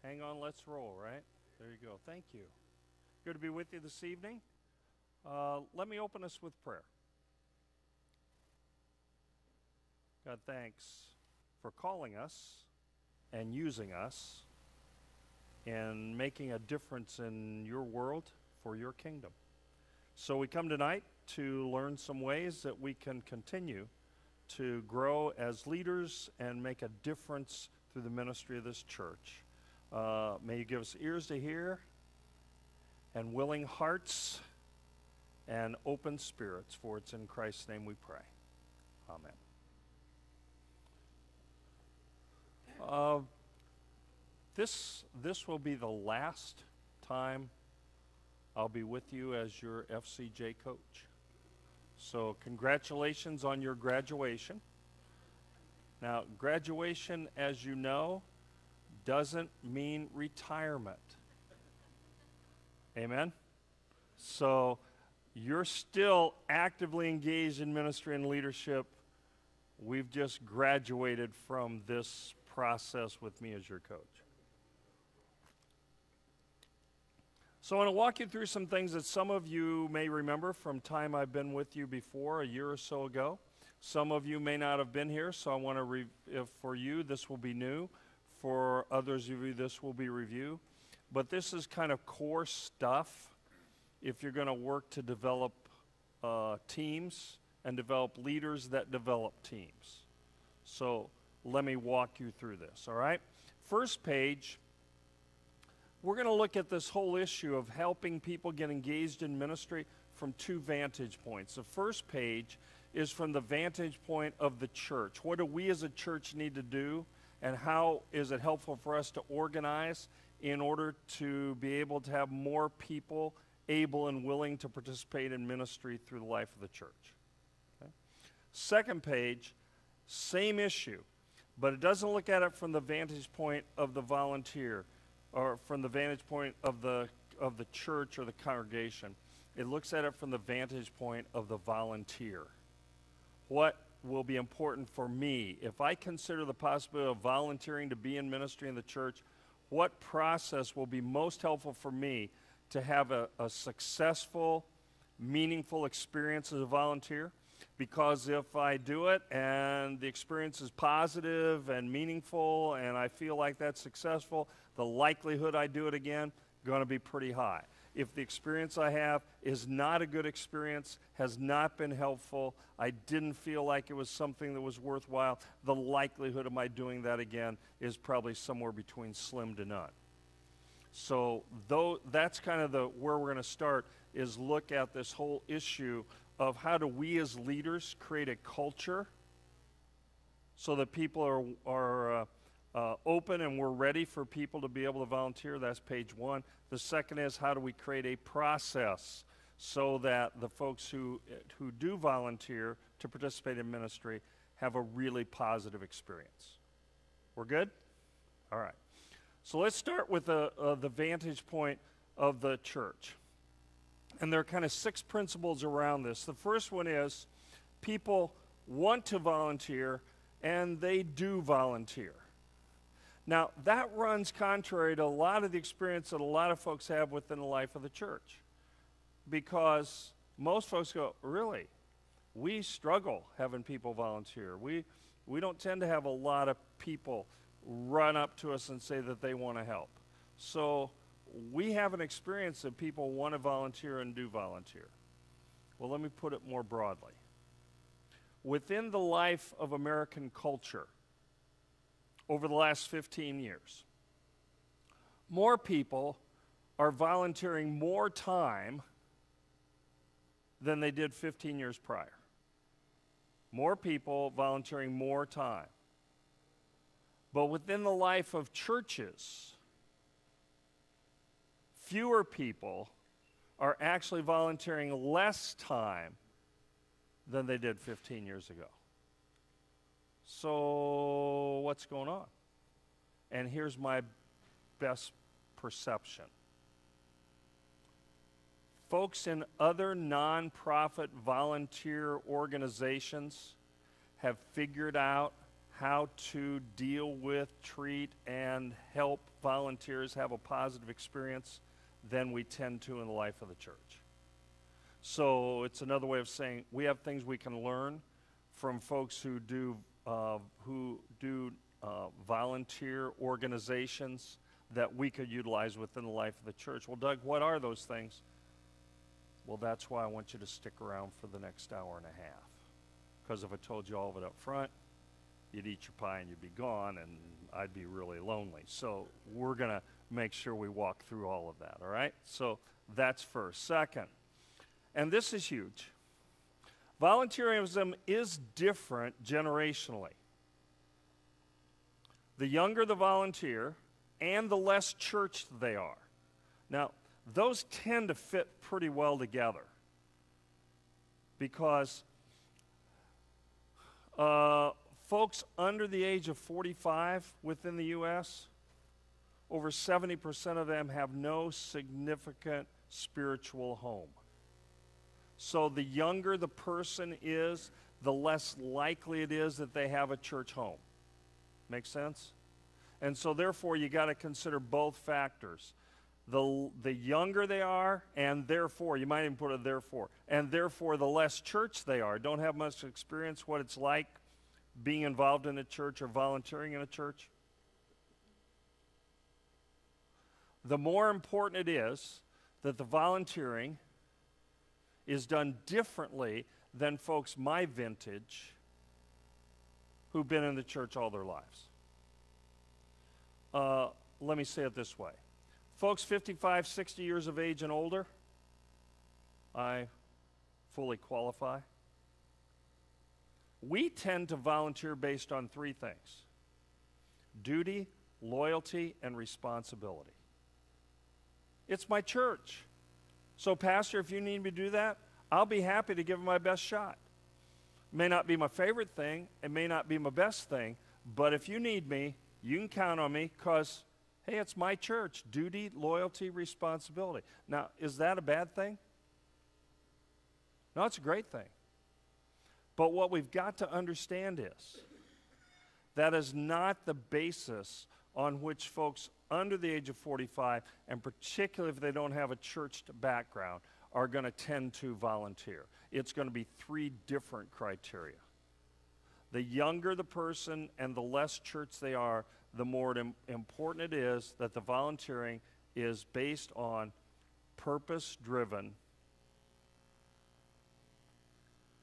Hang on, let's roll, right? There you go. Thank you. Good to be with you this evening. Let me open us with prayer. God, thanks for calling us and using us and making a difference in your world for your kingdom. So we come tonight to learn some ways that we can continue to grow as leaders and make a difference through the ministry of this church. May you give us ears to hear and willing hearts and open spirits, for it's in Christ's name we pray. Amen. This will be the last time I'll be with you as your FCJ coach. So congratulations on your graduation. Now, graduation, as you know, doesn't mean retirement. Amen? So you're still actively engaged in ministry and leadership. We've just graduated from this process with me as your coach. So I want to walk you through some things that some of you may remember from time I've been with you before, a year or so ago. Some of you may not have been here, so I want to, if for you, this will be new. For others of you, this will be review. But this is kind of core stuff if you're going to work to develop teams and develop leaders that develop teams. So let me walk you through this, all right? First page, we're going to look at this whole issue of helping people get engaged in ministry from two vantage points. The first page is from the vantage point of the church. What do we as a church need to do, and how is it helpful for us to organize in order to be able to have more people able and willing to participate in ministry through the life of the church? Okay. Second page, same issue, but it doesn't look at it from the vantage point of the volunteer or from the vantage point of the church or the congregation. It looks at it from the vantage point of the volunteer. What will be important for me if I consider the possibility of volunteering to be in ministry in the church? What process will be most helpful for me to have a successful, meaningful experience as a volunteer? Because if I do it and the experience is positive and meaningful and I feel like that's successful, the likelihood I do it again going to be pretty high. If the experience I have is not a good experience, has not been helpful, I didn't feel like it was something that was worthwhile, the likelihood of my doing that again is probably somewhere between slim to none. So that's kind of where we're going to start, is look at this whole issue of how do we as leaders create a culture so that people are open and we're ready for people to be able to volunteer. That's page one. The second is, how do we create a process so that the folks who do volunteer to participate in ministry have a really positive experience. We're good? All right. So let's start with the vantage point of the church. And there are kind of 6 principles around this. The first one is people want to volunteer and they do volunteer. Now, that runs contrary to a lot of the experience that a lot of folks have within the life of the church. Because most folks go, really? We struggle having people volunteer. We don't tend to have a lot of people run up to us and say that they want to help. So we have an experience that people want to volunteer and do volunteer. Well, let me put it more broadly. Within the life of American culture, over the last 15 years, more people are volunteering more time than they did 15 years prior. More people volunteering more time. But within the life of churches, fewer people are actually volunteering less time than they did 15 years ago. So what's going on? And here's my best perception. Folks in other nonprofit volunteer organizations have figured out how to deal with, treat, and help volunteers have a positive experience than we tend to in the life of the church. So it's another way of saying we have things we can learn from folks who do volunteer organizations that we could utilize within the life of the church. Well, Doug, what are those things? Well, that's why I want you to stick around for the next hour and a half. Because if I told you all of it up front, you'd eat your pie and you'd be gone, and I'd be really lonely. So we're going to make sure we walk through all of that, all right? So that's first. Second, and this is huge, volunteerism is different generationally. The younger the volunteer and the less churched they are. Now, those tend to fit pretty well together because folks under the age of 45 within the U.S., over 70% of them have no significant spiritual home. So the younger the person is, the less likely it is that they have a church home. Make sense? And so therefore you got to consider both factors. The younger they are, and therefore, you might even put a therefore, and therefore the less church they are, don't have much experience what it's like being involved in a church or volunteering in a church. The more important it is that the volunteering is done differently than folks my vintage who've been in the church all their lives. Let me say it this way. Folks 55, 60 years of age and older, I fully qualify. We tend to volunteer based on three things: duty, loyalty, and responsibility. It's my church. So, Pastor, if you need me to do that, I'll be happy to give it my best shot. It may not be my favorite thing, it may not be my best thing, but if you need me, you can count on me because, hey, it's my church. Duty, loyalty, responsibility. Now, is that a bad thing? No, it's a great thing. But what we've got to understand is that is not the basis on which folks under the age of 45, and particularly if they don't have a church background, are going to tend to volunteer. It's going to be three different criteria. The younger the person and the less church they are, the more important it is that the volunteering is based on purpose-driven,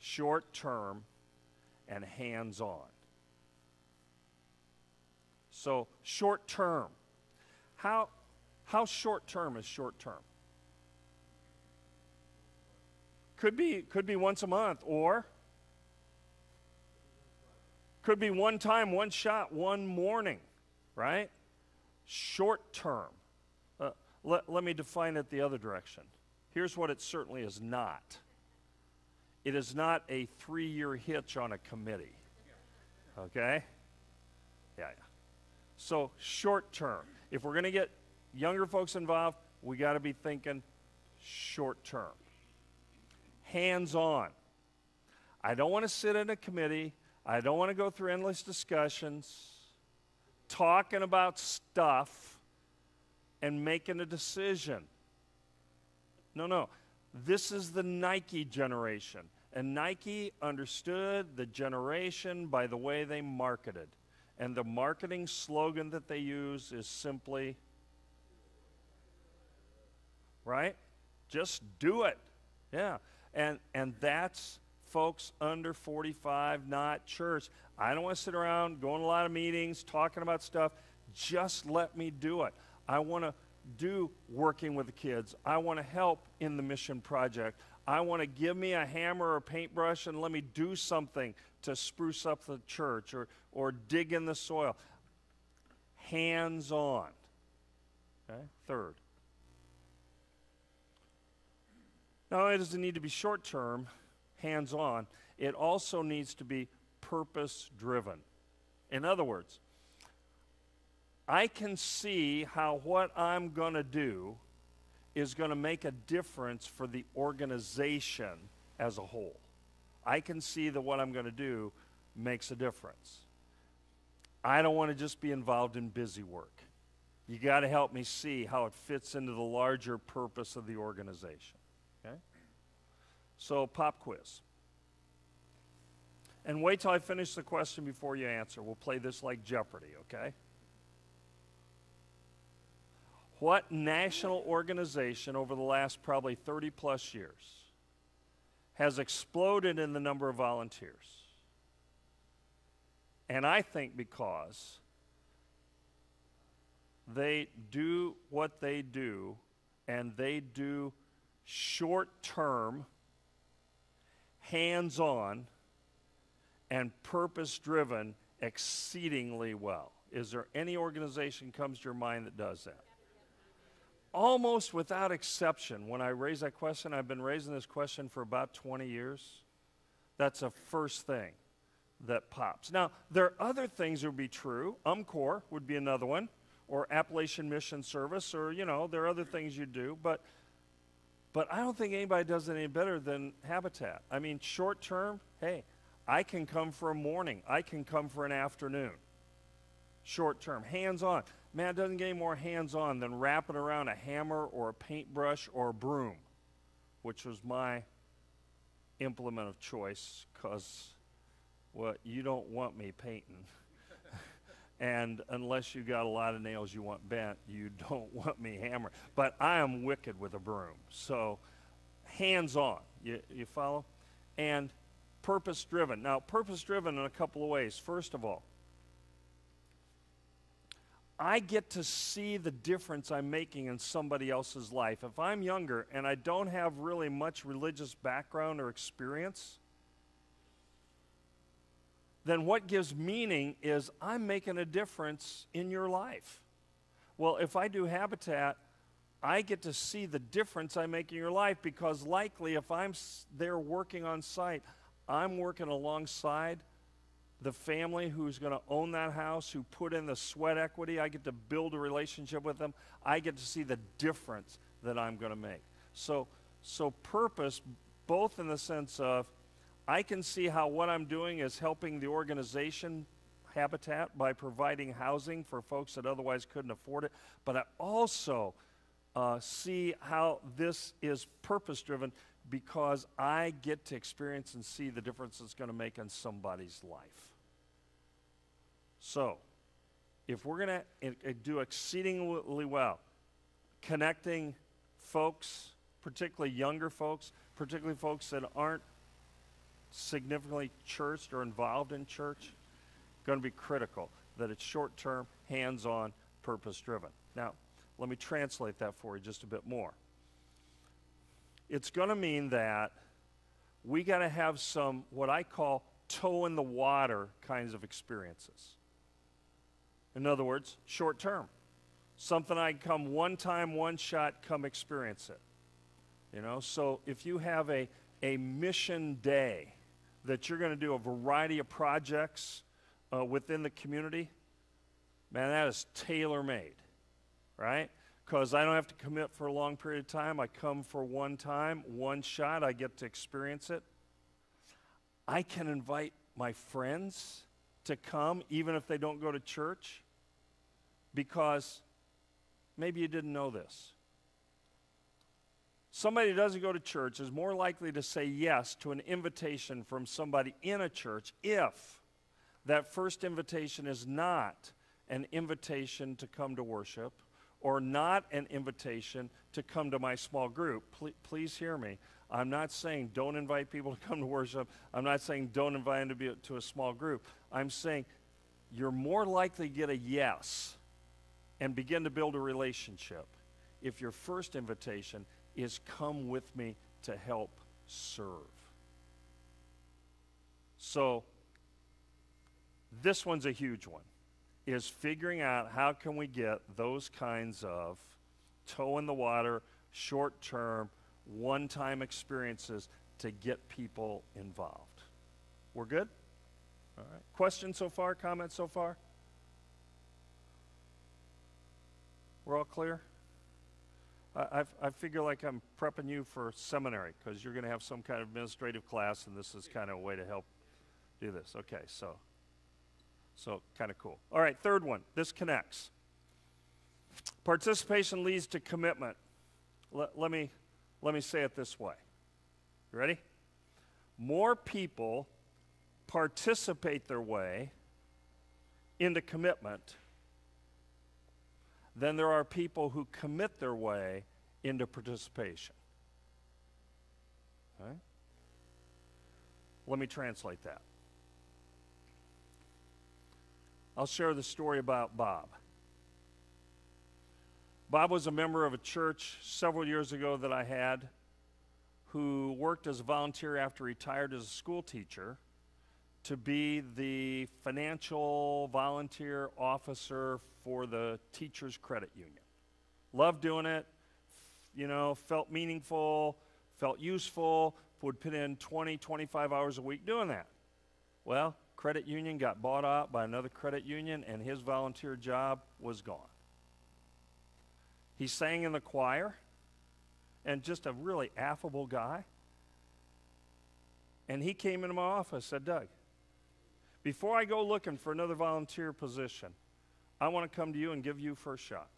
short-term, and hands-on. So short-term. How short-term is short-term? Could be once a month, or could be one time, one shot, one morning, right? Short-term. Let me define it the other direction. Here's what it certainly is not. It is not a 3-year hitch on a committee. Okay? Yeah. So short-term. If we're going to get younger folks involved, we got to be thinking short-term. Hands-on. I don't want to sit in a committee. I don't want to go through endless discussions, talking about stuff, and making a decision. No. This is the Nike generation. And Nike understood the generation by the way they marketed. And the marketing slogan that they use is simply, right? Just do it. Yeah. And that's folks under 45, not church. I don't want to sit around going to a lot of meetings, talking about stuff. Just let me do it. I want to do working with the kids. I want to help in the mission project. I want to give me a hammer or a paintbrush and let me do something to spruce up the church or dig in the soil. Hands-on. Okay? Third. Not only does it need to be short-term, hands-on, it also needs to be purpose-driven. In other words, I can see how what I'm going to do is going to make a difference for the organization as a whole. I can see that what I'm going to do makes a difference. I don't want to just be involved in busy work. You got to help me see how it fits into the larger purpose of the organization. Okay? So, pop quiz. And wait till I finish the question before you answer. We'll play this like Jeopardy, okay? What national organization over the last probably 30 plus years has exploded in the number of volunteers? And I think because they do what they do, and they do short-term, hands-on, and purpose-driven exceedingly well. Is there any organization comes to your mind that does that? Almost without exception, when I raise that question, I've been raising this question for about 20 years. That's the first thing that pops. Now, there are other things that would be true. UMCOR would be another one, or Appalachian Mission Service, or, you know, there are other things you do, but I don't think anybody does it any better than Habitat. I mean, short term, hey, I can come for a morning. I can come for an afternoon. Short term, hands-on. Man, it doesn't get any more hands-on than wrapping around a hammer or a paintbrush or a broom, which was my implement of choice, because, well, you don't want me painting. And unless you got a lot of nails you want bent, you don't want me hammering. But I am wicked with a broom. So hands-on, you follow? And purpose-driven. Now, purpose-driven in a couple of ways. First of all, I get to see the difference I'm making in somebody else's life. If I'm younger and I don't have really much religious background or experience, then what gives meaning is I'm making a difference in your life. Well, if I do Habitat, I get to see the difference I make in your life, because likely if I'm there working on site, I'm working alongside the family who's going to own that house, who put in the sweat equity. I get to build a relationship with them. I get to see the difference that I'm going to make. So purpose, both in the sense of I can see how what I'm doing is helping the organization Habitat by providing housing for folks that otherwise couldn't afford it, but I also see how this is purpose-driven because I get to experience and see the difference it's going to make in somebody's life. So, if we're going to do exceedingly well, connecting folks, particularly younger folks, particularly folks that aren't significantly churched or involved in church, going to be critical that it's short-term, hands-on, purpose-driven. Now, let me translate that for you just a bit more. It's going to mean that we got to have some what I call toe in the water kinds of experiences. In other words, short-term. Something I come one time, one shot, come experience it. You know, so if you have a mission day that you're going to do a variety of projects within the community, man, that is tailor-made, right? Because I don't have to commit for a long period of time. I come for one time, one shot. I get to experience it. I can invite my friends to come, even if they don't go to church, because maybe you didn't know this. Somebody who doesn't go to church is more likely to say yes to an invitation from somebody in a church if that first invitation is not an invitation to come to worship or not an invitation to come to my small group. Please hear me. I'm not saying don't invite people to come to worship. I'm not saying don't invite them to a small group. I'm saying you're more likely to get a yes and begin to build a relationship if your first invitation is come with me to help serve. So this one's a huge one, is figuring out how can we get those kinds of toe in the water, short-term, one-time experiences to get people involved. We're good? All right. Questions so far? Comments so far? We're all clear? I figure like I'm prepping you for seminary because you're going to have some kind of administrative class, and this is kind of a way to help do this. Okay, so So kind of cool. All right, third one. This connects. Participation leads to commitment. Let me say it this way. You ready? More people participate their way into commitment than there are people who commit their way into participation. All right? Let me translate that. I'll share the story about Bob. Bob was a member of a church several years ago that I had who worked as a volunteer after he retired as a school teacher to be the financial volunteer officer for the teachers' credit union. Loved doing it, felt meaningful, felt useful, would put in 20, 25 hours a week doing that. Well, credit union got bought out by another credit union, and his volunteer job was gone. He sang in the choir, and just a really affable guy. And he came into my office, said, Doug, before I go looking for another volunteer position, I want to come to you and give you first shot.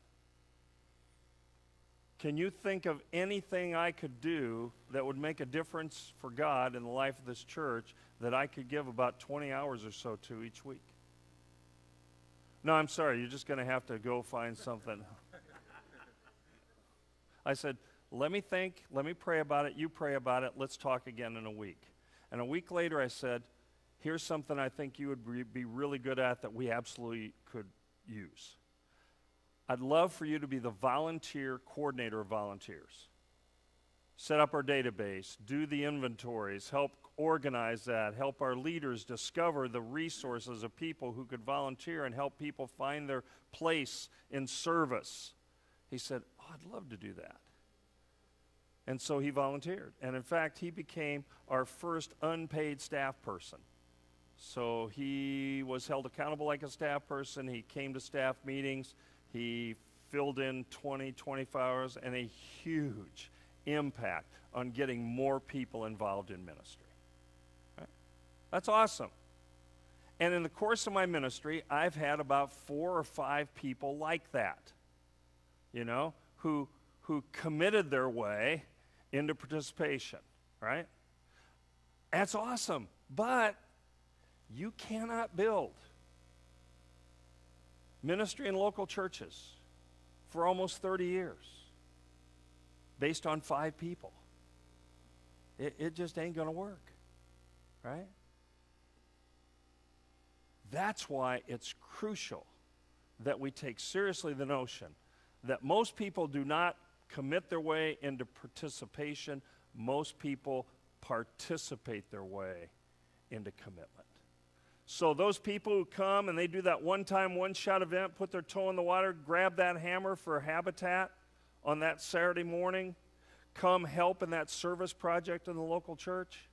Can you think of anything I could do that would make a difference for God in the life of this church that I could give about 20 hours or so to each week? No, I'm sorry, you're just going to have to go find something. I said, let me think, let me pray about it, you pray about it, let's talk again in a week. And a week later I said, here's something I think you would be really good at that we absolutely could use. I'd love for you to be the volunteer coordinator of volunteers. Set up our database, do the inventories, help organize that, help our leaders discover the resources of people who could volunteer and help people find their place in service. He said, oh, I'd love to do that. And so he volunteered. And in fact, he became our first unpaid staff person. So he was held accountable like a staff person. He came to staff meetings. He filled in 20, 25 hours, and a huge impact on getting more people involved in ministry. Right? That's awesome. And in the course of my ministry, I've had about 4 or 5 people like that, who committed their way into participation, right? That's awesome, but you cannot build ministry in local churches for almost 30 years based on 5 people. It just ain't going to work, right? That's why it's crucial that we take seriously the notion that most people do not commit their way into participation. Most people participate their way into commitment. So those people who come and they do that one-time, one-shot event, put their toe in the water, grab that hammer for Habitat on that Saturday morning, come help in that service project in the local church.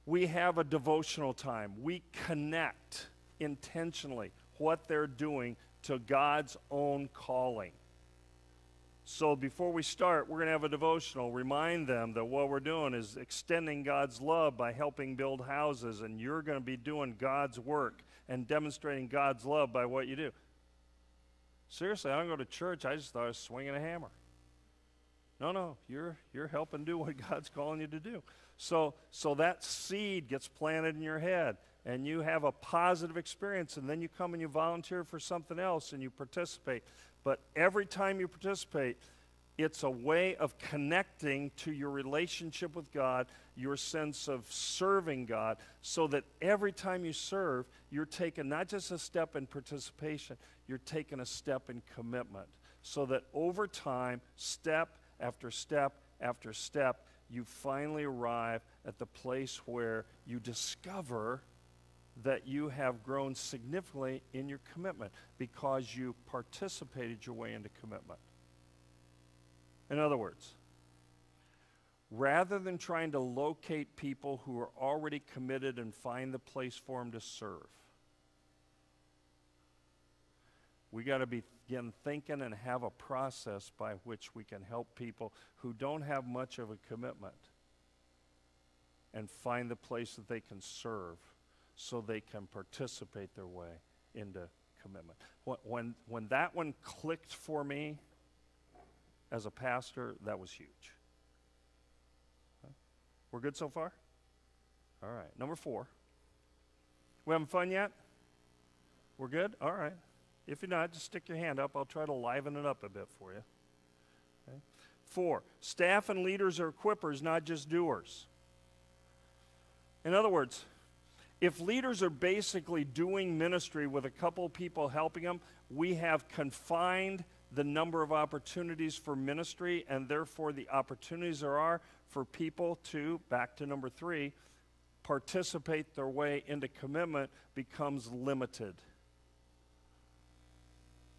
We have a devotional time. We connect intentionally what they're doing to God's own calling. So before we start, we're going to have a devotional. Remind them that what we're doing is extending God's love by helping build houses, and you're going to be doing God's work and demonstrating God's love by what you do. Seriously, I don't go to church. I just thought I was swinging a hammer. No, you're helping do what God's calling you to do. So that seed gets planted in your head, and you have a positive experience, and then you come and you volunteer for something else, and you participate. But every time you participate, it's a way of connecting to your relationship with God, your sense of serving God, so that every time you serve, you're taking not just a step in participation, you're taking a step in commitment, so that over time, step after step after step, you finally arrive at the place where you discover that you have grown significantly in your commitment because you participated your way into commitment. In other words, rather than trying to locate people who are already committed and find the place for them to serve, we got to begin thinking and have a process by which we can help people who don't have much of a commitment and find the place that they can serve so they can participate their way into commitment. When that one clicked for me as a pastor, that was huge. Okay. We're good so far? All right, number 4. We having fun yet? We're good? All right. If you're not, just stick your hand up. I'll try to liven it up a bit for you. Okay. 4, staff and leaders are equippers, not just doers. In other words, if leaders are basically doing ministry with a couple people helping them, we have confined the number of opportunities for ministry, and therefore the opportunities there are for people to, back to number 3, participate their way into commitment becomes limited.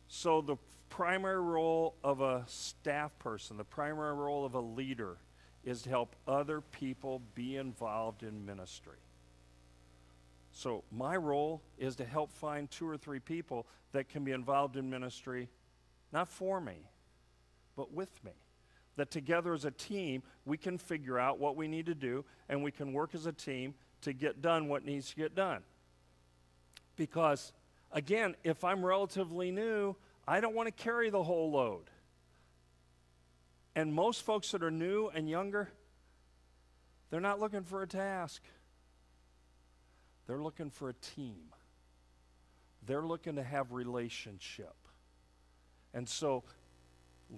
So the primary role of a staff person, the primary role of a leader, is to help other people be involved in ministry. So my role is to help find 2 or 3 people that can be involved in ministry, not for me, but with me. That together as a team, we can figure out what we need to do, and we can work as a team to get done what needs to get done. Because, again, if I'm relatively new, I don't want to carry the whole load. And most folks that are new and younger, they're not looking for a task. They're looking for a team. They're looking to have relationship. And so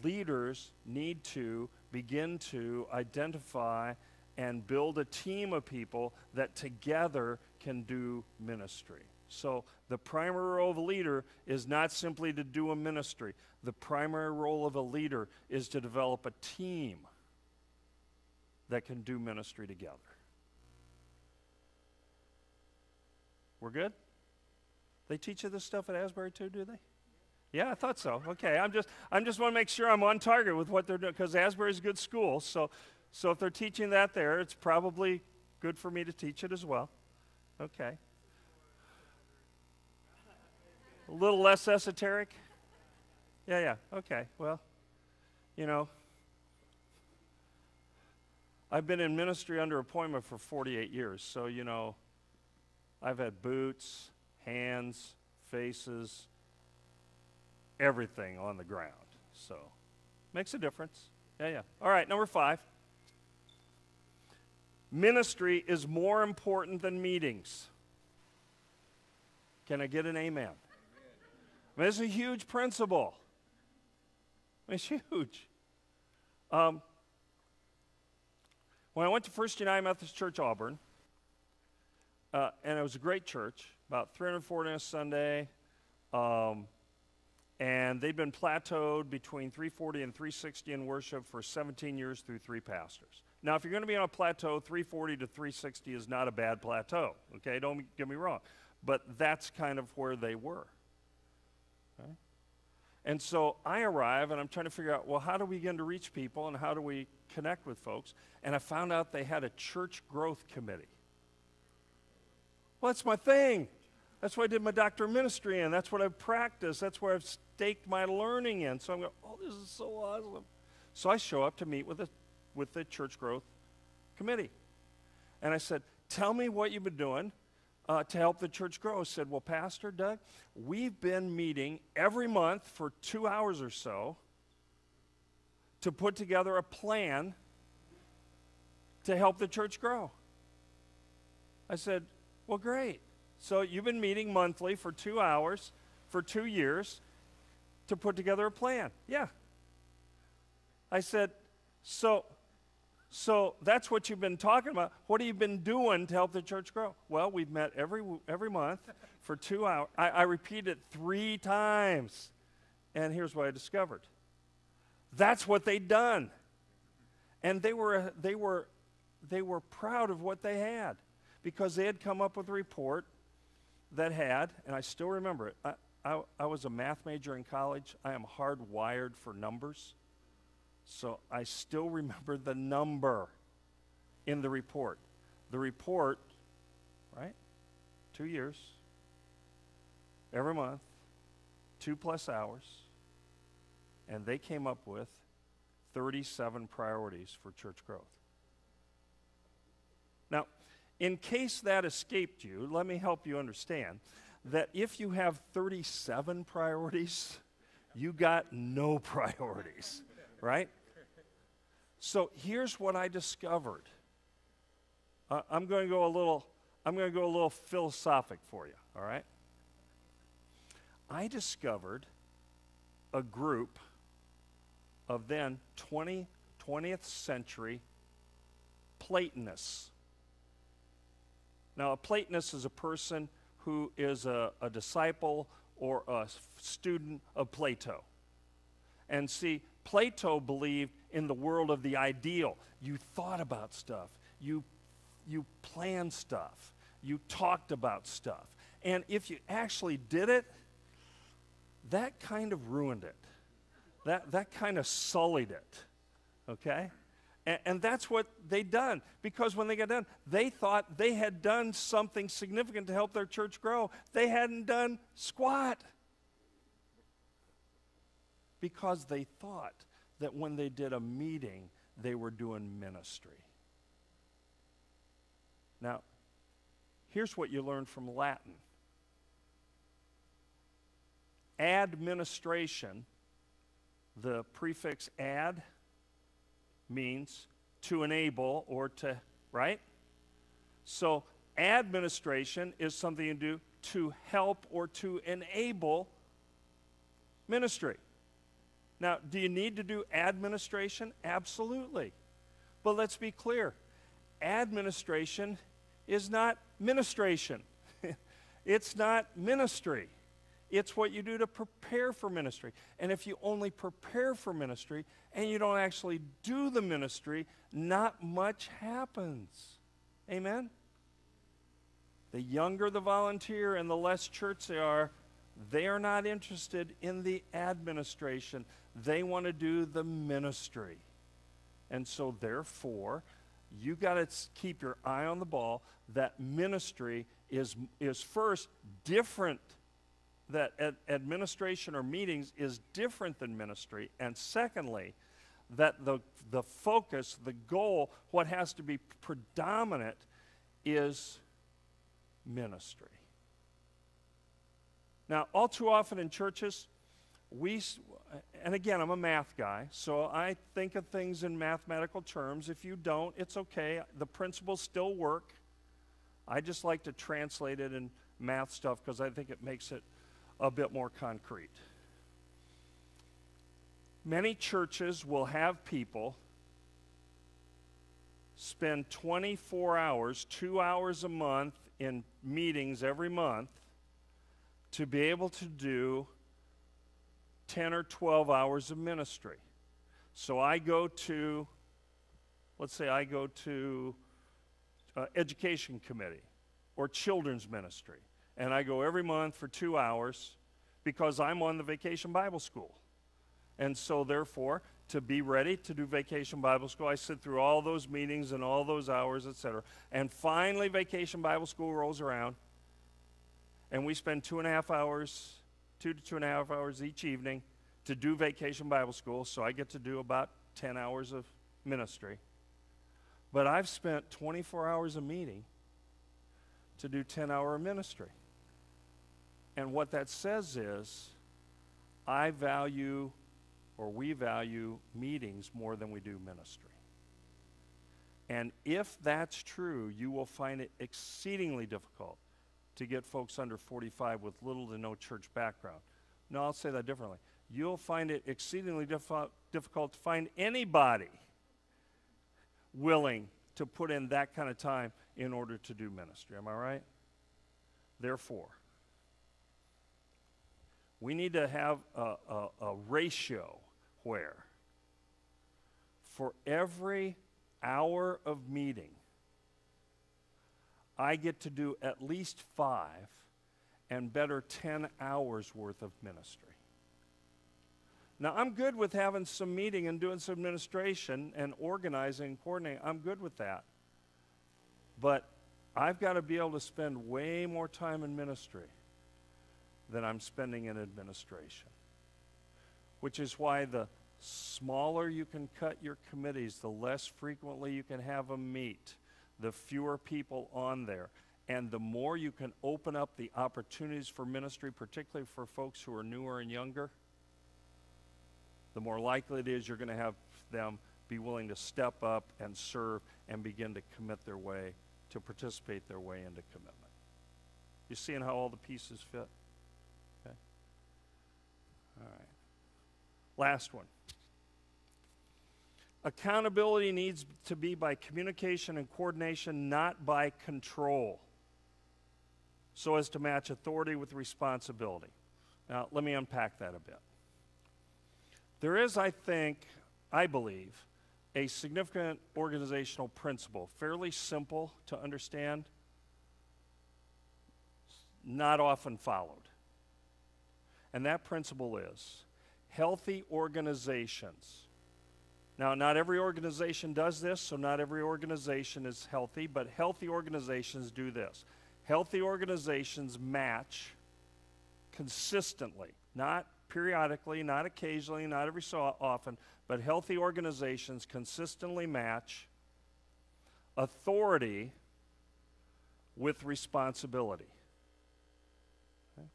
leaders need to begin to identify and build a team of people that together can do ministry. So the primary role of a leader is not simply to do a ministry. The primary role of a leader is to develop a team that can do ministry together. We're good? They teach you this stuff at Asbury too, do they? Yeah, I thought so. Okay, I'm just want to make sure I'm on target with what they're doing, because Asbury's a good school. So if they're teaching that there, it's probably good for me to teach it as well. Okay. A little less esoteric? Yeah, okay. Well, you know, I've been in ministry under appointment for 48 years, so, you know, I've had boots, hands, faces, everything on the ground. So, makes a difference. Yeah. All right, number 5. Ministry is more important than meetings. Can I get an amen? I mean, it's a huge principle. I mean, it's huge. When I went to First United Methodist Church, Auburn, and it was a great church, about 340 on a Sunday, and they'd been plateaued between 340 and 360 in worship for 17 years through 3 pastors. Now, if you're going to be on a plateau, 340 to 360 is not a bad plateau, okay? Don't get me wrong. But that's kind of where they were. Okay? And so I arrive, and I'm trying to figure out, well, how do we begin to reach people, and how do we connect with folks? And I found out they had a church growth committee. Well, that's my thing. That's what I did my doctorate of ministry in. That's what I've practiced. That's where I've staked my learning in. So I'm going, oh, this is so awesome. So I show up to meet with the church growth committee. And I said, tell me what you've been doing to help the church grow. I said, well, Pastor Doug, we've been meeting every month for 2 hours or so to put together a plan to help the church grow. I said, well, great. So you've been meeting monthly for 2 hours for 2 years to put together a plan. Yeah. I said, so that's what you've been talking about. What have you been doing to help the church grow? Well, we've met every month for 2 hours. I repeated it 3 times. And here's what I discovered. That's what they'd done. And they were proud of what they had, because they had come up with a report that had, and I still remember it, I was a math major in college. I am hardwired for numbers. So I still remember the number in the report. The report, right? 2 years, every month, 2+ hours, and they came up with 37 priorities for church growth. Now, in case that escaped you, let me help you understand that if you have 37 priorities, you got no priorities, right? So here's what I discovered. I'm going to go a little philosophic for you, all right? I discovered a group of then 20th century Platonists. Now, a Platonist is a person who is a disciple or a student of Plato. And see, Plato believed in the world of the ideal. You thought about stuff. You planned stuff. You talked about stuff. And if you actually did it, that kind of ruined it. That kind of sullied it, okay? And that's what they done, because when they got done, they thought they had done something significant to help their church grow. They hadn't done squat, because they thought that when they did a meeting, they were doing ministry. Now, here's what you learn from Latin. Administration, the prefix ad, means to enable or to, right? So administration is something you do to help or to enable ministry. Now, do you need to do administration? Absolutely. But let's be clear. Administration is not ministration. It's not ministry. It's what you do to prepare for ministry. And if you only prepare for ministry and you don't actually do the ministry, not much happens. Amen? The younger the volunteer and the less church they are not interested in the administration. They want to do the ministry. And so therefore, you got to keep your eye on the ball that ministry is first different. That administration or meetings is different than ministry. And secondly, that the focus, the goal, what has to be predominant is ministry. Now, all too often in churches, and again, I'm a math guy, so I think of things in mathematical terms. If you don't, it's okay. The principles still work. I just like to translate it in math stuff because I think it makes it a bit more concrete. Many churches will have people spend 24 hours, 2 hours a month in meetings every month to be able to do 10 or 12 hours of ministry. So I go to, let's say I go to education committee or children's ministry. And I go every month for 2 hours because I'm on the Vacation Bible School. And so therefore, to be ready to do Vacation Bible School, I sit through all those meetings and all those hours, etc. And finally, Vacation Bible School rolls around, and we spend 2.5 hours, 2 to 2.5 hours each evening to do Vacation Bible School, so I get to do about 10 hours of ministry. But I've spent 24 hours a meeting to do 10-hour ministry. And what that says is, I value, or we value, meetings more than we do ministry. And if that's true, you will find it exceedingly difficult to get folks under 45 with little to no church background. No, I'll say that differently. You'll find it exceedingly difficult to find anybody willing to put in that kind of time in order to do ministry. Am I right? Therefore, we need to have a ratio where for every hour of meeting, I get to do at least 5 and better 10 hours worth of ministry. Now, I'm good with having some meeting and doing some administration and organizing and coordinating. I'm good with that. But I've got to be able to spend way more time in ministry than I'm spending in administration. Which is why the smaller you can cut your committees, the less frequently you can have them meet, the fewer people on there. And the more you can open up the opportunities for ministry, particularly for folks who are newer and younger, the more likely it is you're going to have them be willing to step up and serve and begin to commit their way, to participate their way into commitment. You seeing how all the pieces fit? Okay. All right. Last one. Accountability needs to be by communication and coordination, not by control, so as to match authority with responsibility. Now, let me unpack that a bit. There is, I believe, a significant organizational principle, fairly simple to understand, not often followed. And that principle is healthy organizations. Now, not every organization does this, so not every organization is healthy, but healthy organizations do this. Healthy organizations match consistently, not periodically, not occasionally, not every so often, but healthy organizations consistently match authority with responsibility. Okay?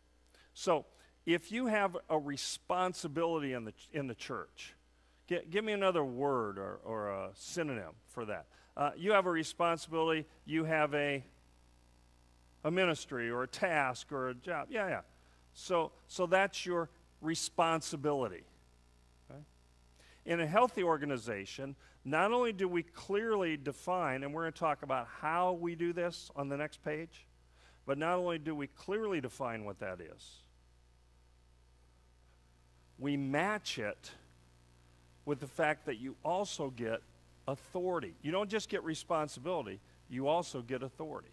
So, if you have a responsibility in the church, give me another word or a synonym for that. You have a responsibility, you have a ministry or a task or a job. Yeah. So that's your responsibility. Okay? In a healthy organization, not only do we clearly define, and we're going to talk about how we do this on the next page, but not only do we clearly define what that is, we match it with the fact that you also get authority. You don't just get responsibility, you also get authority.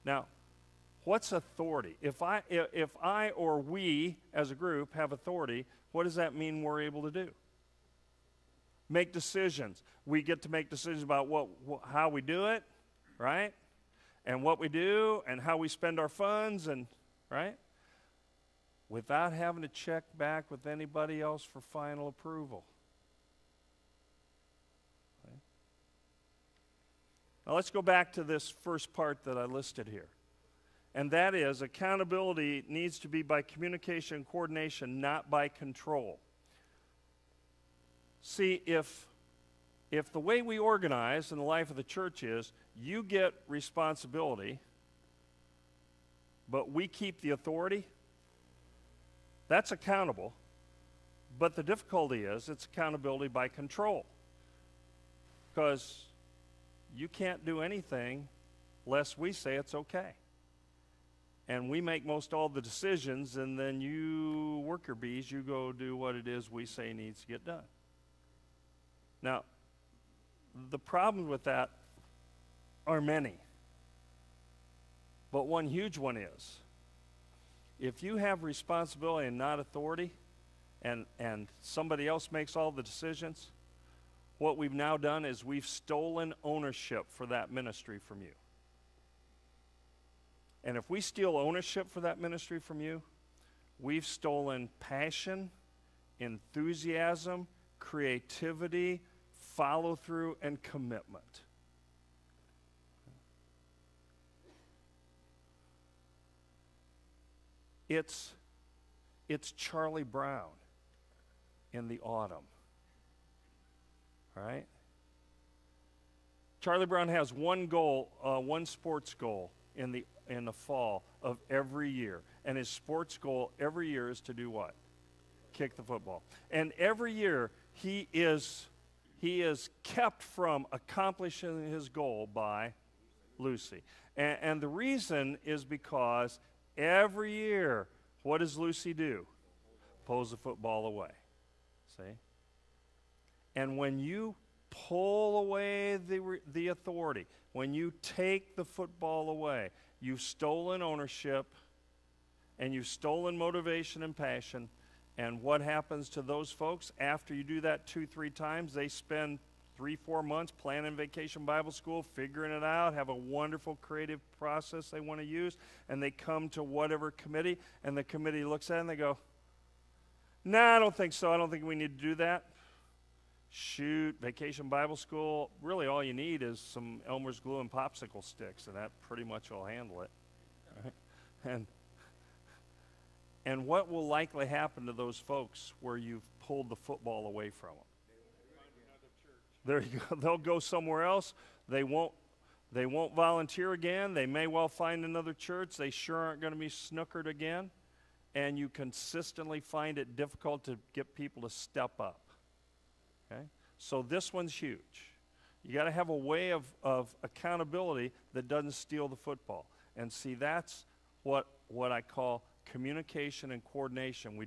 Now, what's authority? If I or we as a group have authority, what does that mean we're able to do? Make decisions. We get to make decisions about how we do it, right? And what we do and how we spend our funds, and right? Without having to check back with anybody else for final approval. Okay. Now let's go back to this first part that I listed here. And that is, accountability needs to be by communication and coordination, not by control. See, if the way we organize in the life of the church is, you get responsibility, but we keep the authority, that's accountable. But the difficulty is, it's accountability by control. Because you can't do anything lest we say it's okay. And we make most all the decisions, and then you worker bees, you go do what it is we say needs to get done. Now, the problems with that are many. But one huge one is, if you have responsibility and not authority, and somebody else makes all the decisions, what we've now done is we've stolen ownership for that ministry from you. And if we steal ownership for that ministry from you, we've stolen passion, enthusiasm, creativity, follow-through, and commitment. It's Charlie Brown in the autumn, right? Charlie Brown has one goal, one sports goal in the fall of every year. And his sports goal every year is to do what? Kick the football. And every year he is kept from accomplishing his goal by Lucy. And the reason is because every year, what does Lucy do? Pulls the football away. See? And when you pull away the authority, when you take the football away, you've stolen ownership, and you've stolen motivation and passion. And what happens to those folks after you do that 2-3 times? They spend 3-4 months planning Vacation Bible School, figuring it out, have a wonderful creative process they want to use, and they come to whatever committee, and the committee looks at it and they go, "Nah, I don't think so. I don't think we need to do that." shoot, Vacation Bible School, really all you need is some Elmer's glue and popsicle sticks, and that pretty much will handle it. Right? And what will likely happen to those folks where you've pulled the football away from them? There you go. They'll go somewhere else. They won't volunteer again. They may well find another church. They sure aren't going to be snookered again. And you consistently find it difficult to get people to step up. Okay? So this one's huge. You got to have a way of accountability that doesn't steal the football. And see, that's what I call communication and coordination. We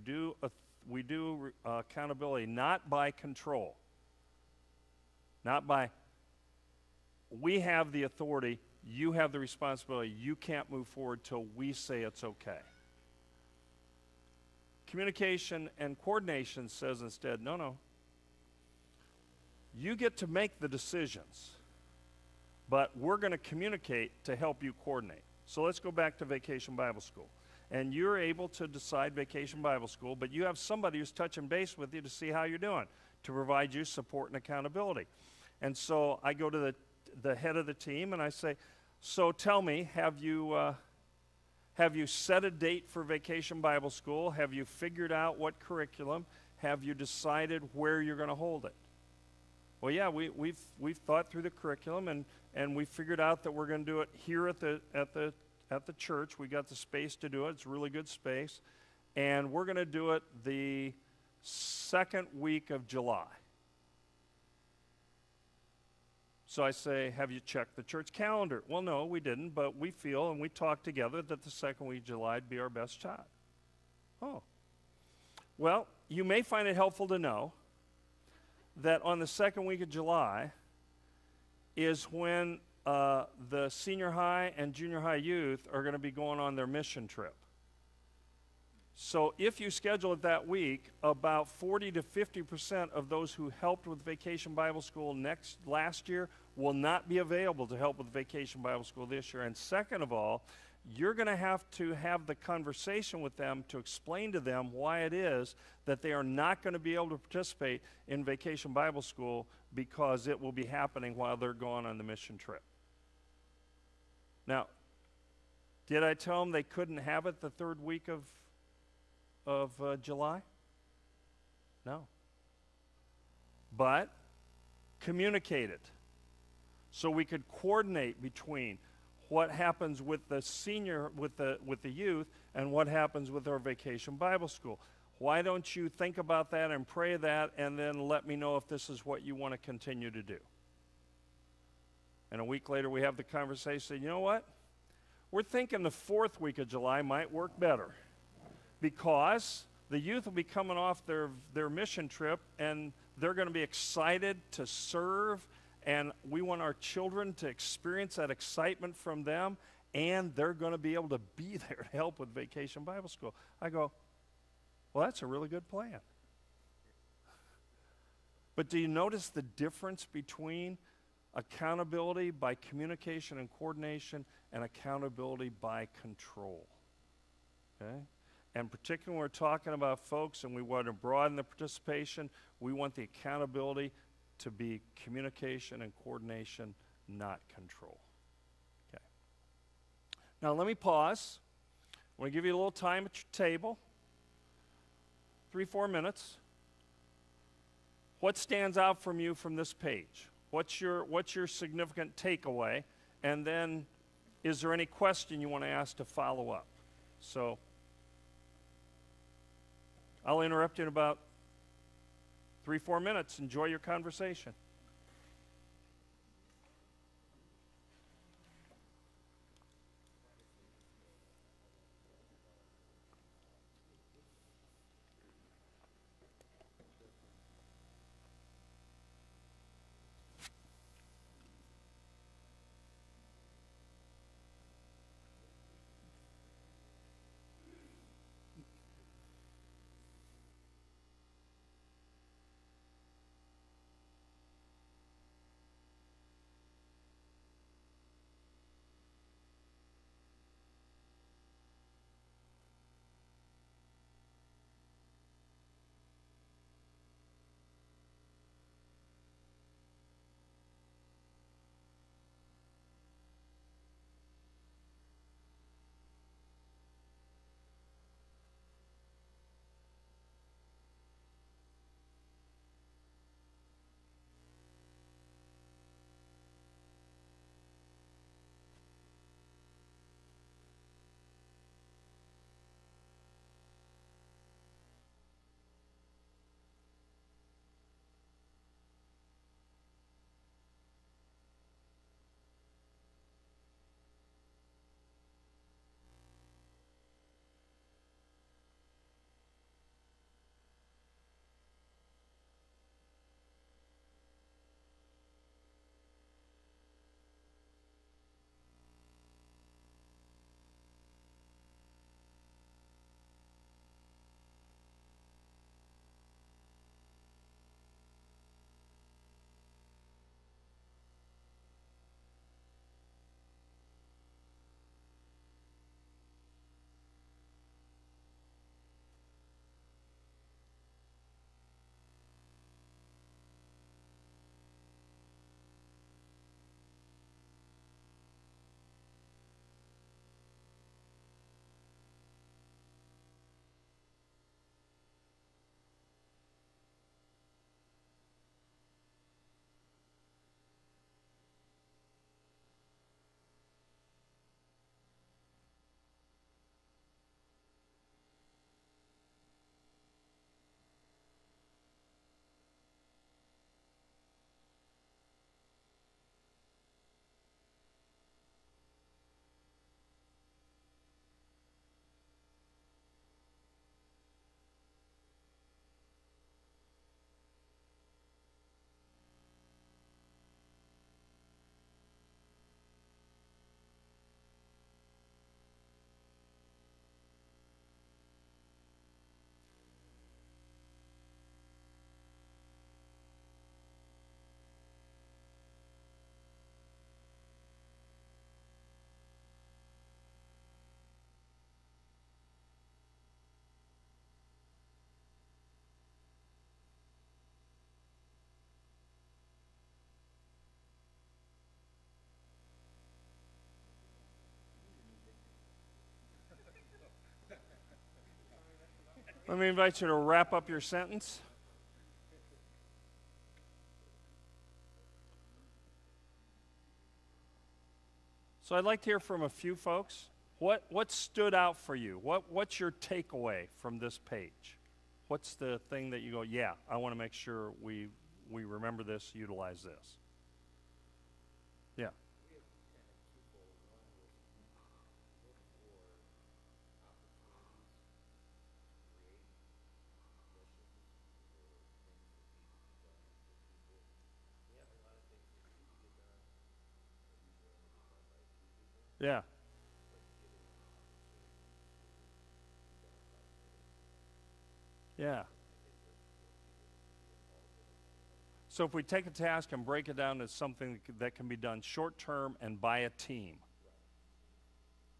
do accountability not by control. Not by, we have the authority, you have the responsibility, you can't move forward till we say it's okay. Communication and coordination says instead, no. You get to make the decisions, but we're going to communicate to help you coordinate. So let's go back to Vacation Bible School. And you're able to decide Vacation Bible School, but you have somebody who's touching base with you to see how you're doing, to provide you support and accountability. And so I go to the head of the team and I say, so tell me, have you set a date for Vacation Bible School? Have you figured out what curriculum? Have you decided where you're going to hold it? Well, yeah, we've thought through the curriculum and we figured out that we're going to do it here at the church. We got the space to do it. It's a really good space. And we're going to do it the second week of July. So I say, have you checked the church calendar? Well, no, we didn't, but we feel and we talked together that the second week of July would be our best shot. Oh. Well, you may find it helpful to know that on the second week of July is when the senior high and junior high youth are going to be going on their mission trip. So if you schedule it that week, about 40 to 50% of those who helped with Vacation Bible School last year will not be available to help with Vacation Bible School this year. And second of all, you're going to have the conversation with them to explain to them why it is that they are not going to be able to participate in Vacation Bible School because it will be happening while they're gone on the mission trip. Now, did I tell them they couldn't have it the third week of July? No. But communicate it so we could coordinate between what happens with the youth and what happens with our Vacation Bible School. Why don't you think about that and pray that and then let me know if this is what you want to continue to do? And a week later we have the conversation, you know what? We're thinking the fourth week of July might work better because the youth will be coming off their mission trip and they're going to be excited to serve, and we want our children to experience that excitement from them, and they're going to be able to be there to help with Vacation Bible School. I go, well, that's a really good plan. But do you notice the difference between accountability by communication and coordination and accountability by control? Okay? And particularly when we're talking about folks and we want to broaden the participation, we want the accountability to be communication and coordination, not control. Okay. Now let me pause. I want to give you a little time at your table. 3-4 minutes. What stands out from you from this page? What's your significant takeaway? And then is there any question you want to ask to follow up? So I'll interrupt you in about 3-4 minutes. Enjoy your conversation. Let me invite you to wrap up your sentence. So I'd like to hear from a few folks. What stood out for you? What's your takeaway from this page? What's the thing that you go, yeah, I want to make sure we remember this, utilize this? Yeah. Yeah. Yeah. So if we take a task and break it down as something that can be done short term and by a team.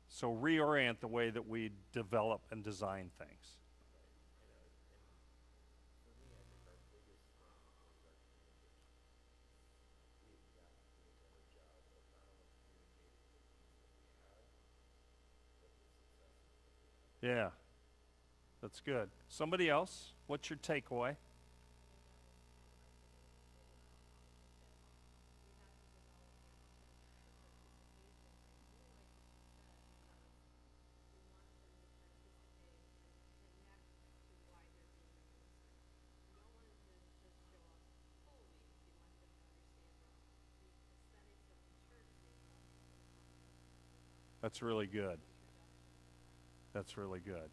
So reorient the way that we develop and design things. Yeah, that's good. Somebody else, what's your takeaway? That's really good. That's really good.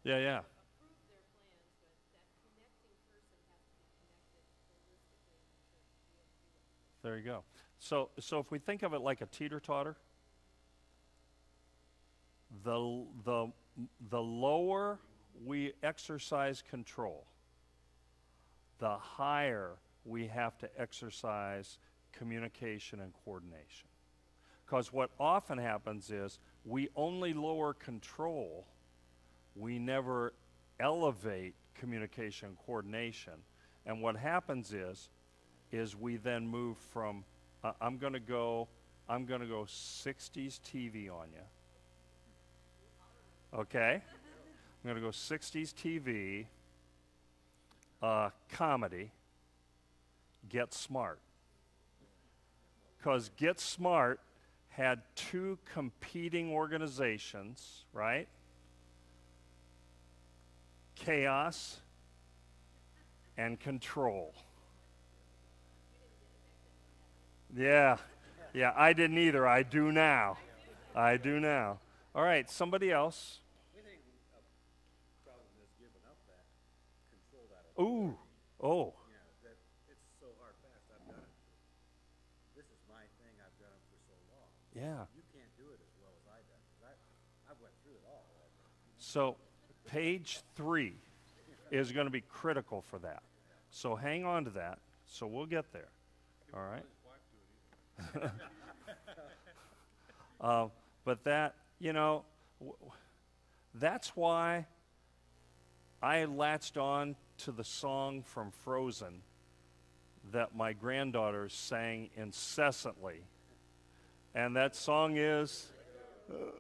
Yeah, yeah. There you go. So if we think of it like a teeter-totter, the lower we exercise control, the higher we have to exercise communication and coordination. Because what often happens is we only lower control, we never elevate communication and coordination. And what happens is we then move from, I'm going to go 60s TV on you. Okay? I'm going to go 60s TV, comedy, Get Smart. Because Get Smart had two competing organizations, right? Chaos and control. Yeah, I didn't either. I do now. I do now. All right, somebody else. We think a problem is giving up that control, that Ooh, oh. Yeah, that it's so hard fast. I've done it. This is my thing. I've done it for so long. Yeah. You can't do it as well as I done. Because I've went through it all. So page 3 is going to be critical for that. So hang on to that. So we'll get there. All right. But that, that's why I latched on to the song from Frozen that my granddaughters sang incessantly. And that song is,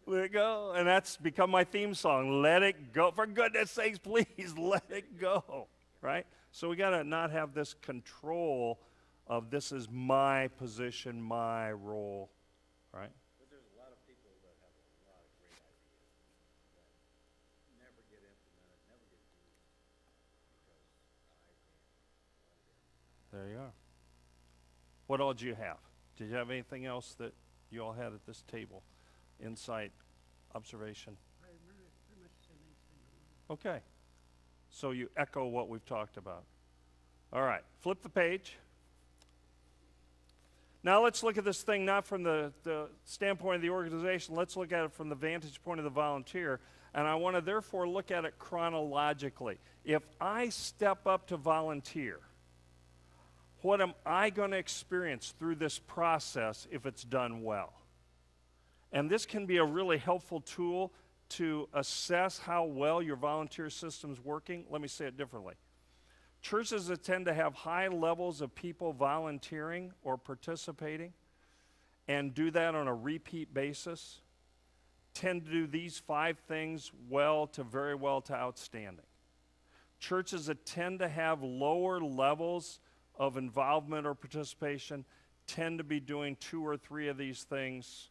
Let It Go. And that's become my theme song, Let It Go. For goodness sakes, please, let it go. Right? So we got to not have this control of this is my position, my role, right? But there's a lot of people that have a lot of great ideas that never get implemented, never get used because I can't. There you are. What all did you have? Did you have anything else that you all had at this table? Insight, observation? I remember pretty much the same thing. Okay. So you echo what we've talked about. All right, flip the page. Now let's look at this thing not from the standpoint of the organization. Let's look at it from the vantage point of the volunteer. And I want to therefore look at it chronologically. If I step up to volunteer, what am I going to experience through this process if it's done well? And this can be a really helpful tool to assess how well your volunteer system's working, let me say it differently. Churches that tend to have high levels of people volunteering or participating and do that on a repeat basis tend to do these 5 things well to very well to outstanding. Churches that tend to have lower levels of involvement or participation tend to be doing 2 or 3 of these things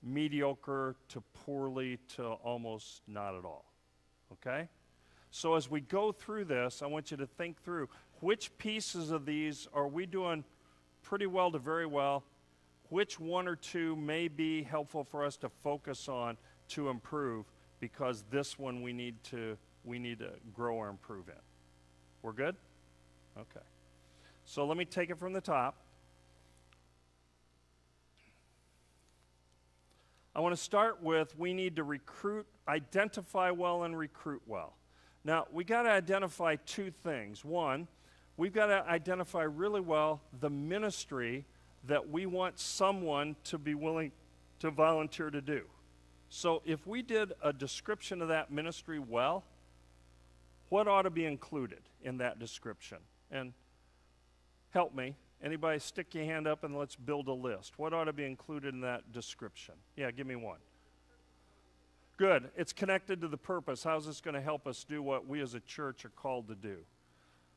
mediocre to poorly to almost not at all. Okay? So as we go through this, I want you to think through which pieces of these are we doing pretty well to very well, which 1 or 2 may be helpful for us to focus on to improve, because this one we need to grow or improve in. We're good? Okay. So let me take it from the top. I want to start with we need to identify well and recruit well. Now, we got to identify 2 things. One, we've got to identify really well the ministry that we want someone to be willing to volunteer to do. So if we did a description of that ministry well, what ought to be included in that description? And help me. Anybody stick your hand up and let's build a list. What ought to be included in that description? Yeah, give me one. Good. It's connected to the purpose. How's this going to help us do what we as a church are called to do?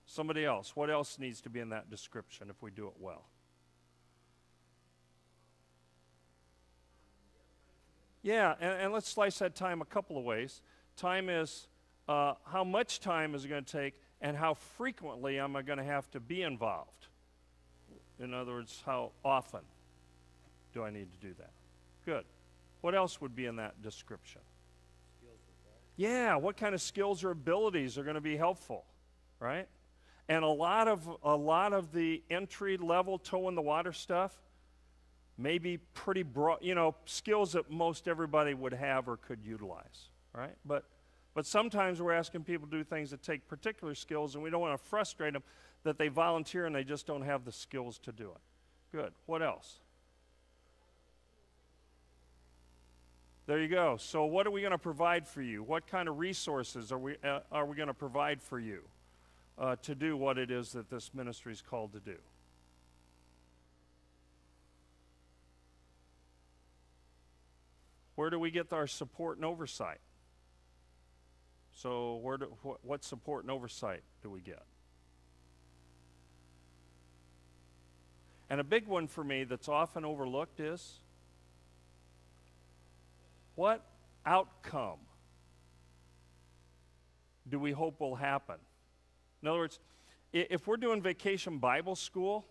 Somebody else. What else needs to be in that description if we do it well? Yeah, and let's slice that time a couple of ways. Time is how much time is it going to take and how frequently am I going to have to be involved? In other words, how often do I need to do that? Good. What else would be in that description? Yeah, what kind of skills or abilities are going to be helpful, right? And a lot of the entry-level toe-in-the-water stuff may be pretty broad, skills that most everybody would have or could utilize, right? But sometimes we're asking people to do things that take particular skills, and we don't want to frustrate them that they volunteer and they just don't have the skills to do it. Good. What else? There you go. So what are we going to provide for you? What kind of resources are we going to provide for you to do what it is that this ministry is called to do? Where do we get our support and oversight? So what support and oversight do we get? And a big one for me that's often overlooked is, what outcome do we hope will happen? In other words, if we're doing Vacation Bible School,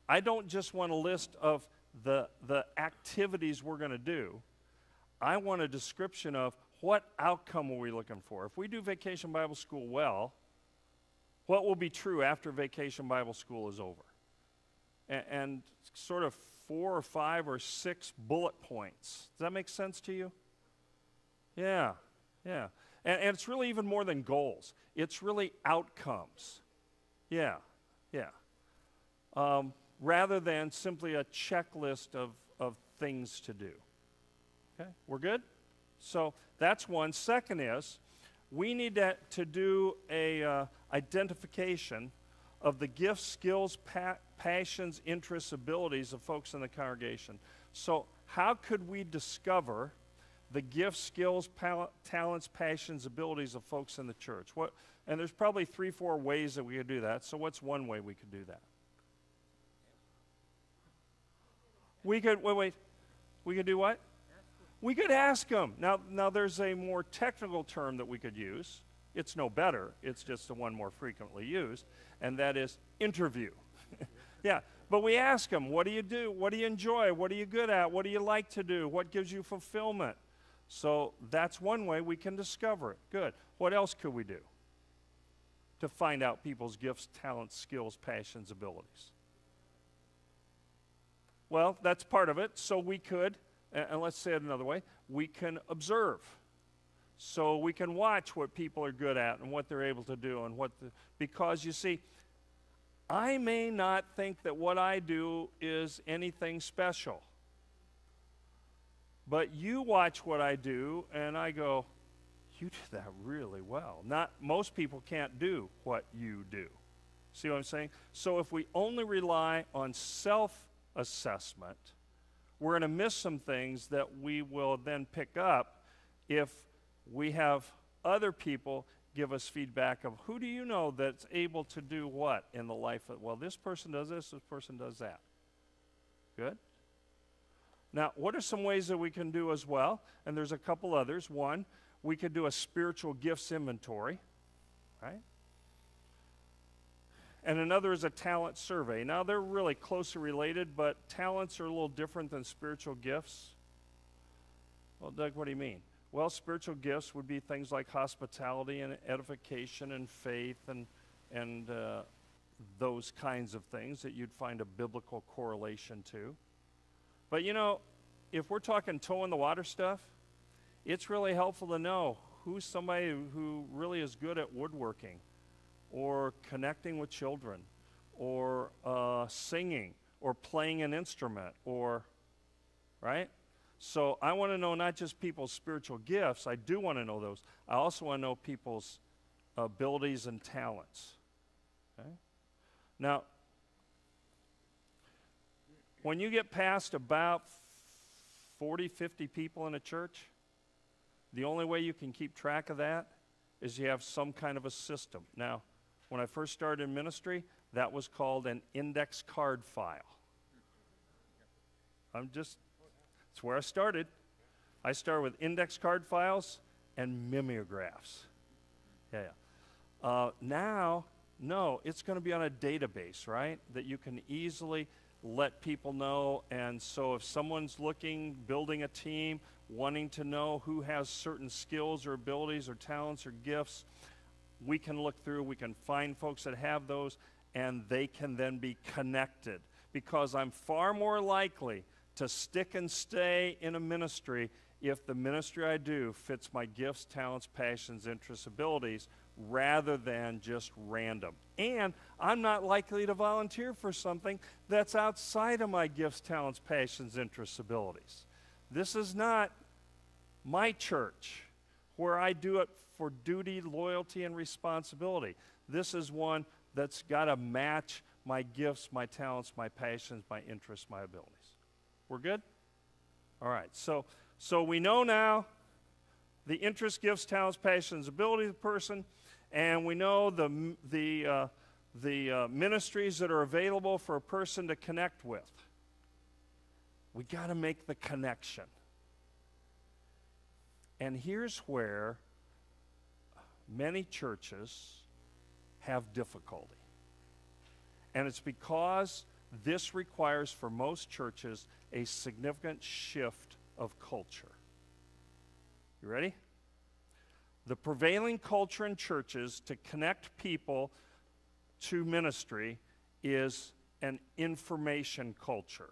I don't just want a list of the activities we're going to do. I want a description of what outcome are we looking for. If we do Vacation Bible School well, what will be true after Vacation Bible School is over? And sort of 4 or 5 or 6 bullet points. Does that make sense to you? Yeah. And it's really even more than goals. It's really outcomes. Yeah. Rather than simply a checklist of things to do. Okay, we're good? So that's one. Second is, we need to do a identification of the gifts, skills, passions, interests, abilities of folks in the congregation. So how could we discover the gifts, skills, talents, passions, abilities of folks in the church? And there's probably 3, 4 ways that we could do that. So what's one way we could do that? We could, we could do what? We could ask them. Now there's a more technical term that we could use. It's no better. It's just the one more frequently used, and that is interview. Yeah, but we ask them, what do you do? What do you enjoy? What are you good at? What do you like to do? What gives you fulfillment? So that's one way we can discover it. Good. What else could we do to find out people's gifts, talents, skills, passions, abilities? Well, that's part of it. So we could, and let's say it another way, we can observe. So we can watch what people are good at and what they're able to do, and because you see, I may not think that what I do is anything special, But you watch what I do, and I go, you did that really well. Most people can't do what you do. See what I'm saying? So if we only rely on self-assessment, we're going to miss some things that we will then pick up if we have other people give us feedback of who do you know that's able to do what in the life of, well, this person does this person does that. Good? Now, what are some ways that we can do as well? And there's a couple others. One, we could do a spiritual gifts inventory, right? And another is a talent survey. Now, they're really closely related, but talents are a little different than spiritual gifts. Well, Doug, what do you mean? Well, spiritual gifts would be things like hospitality and edification and faith and those kinds of things that you'd find a biblical correlation to. But, you know, if we're talking toe in the water stuff, it's really helpful to know who's somebody who really is good at woodworking or connecting with children or singing or playing an instrument or, right? So I want to know not just people's spiritual gifts. I do want to know those. I also want to know people's abilities and talents. Okay? Now, when you get past about 40, 50 people in a church, the only way you can keep track of that is you have some kind of a system. Now, when I first started in ministry, that was called an index card file. That's where I started. I started with index card files and mimeographs. Now, no, it's going to be on a database, right, that you can easily let people know. And so if someone's looking, building a team, wanting to know who has certain skills or abilities or talents or gifts, we can look through, we can find folks that have those, and they can then be connected. Because I'm far more likely to stick and stay in a ministry if the ministry I do fits my gifts, talents, passions, interests, abilities, rather than just random. And I'm not likely to volunteer for something that's outside of my gifts, talents, passions, interests, abilities. This is not my church where I do it for duty, loyalty, and responsibility. This is one that's got to match my gifts, my talents, my passions, my interests, my abilities. We're good? All right. So we know now the interests, gifts, talents, passions, abilities of the person, and we know the ministries that are available for a person to connect with. We got to make the connection. And here's where many churches have difficulty. And it's because this requires, for most churches, a significant shift of culture. You ready? The prevailing culture in churches to connect people to ministry is an information culture.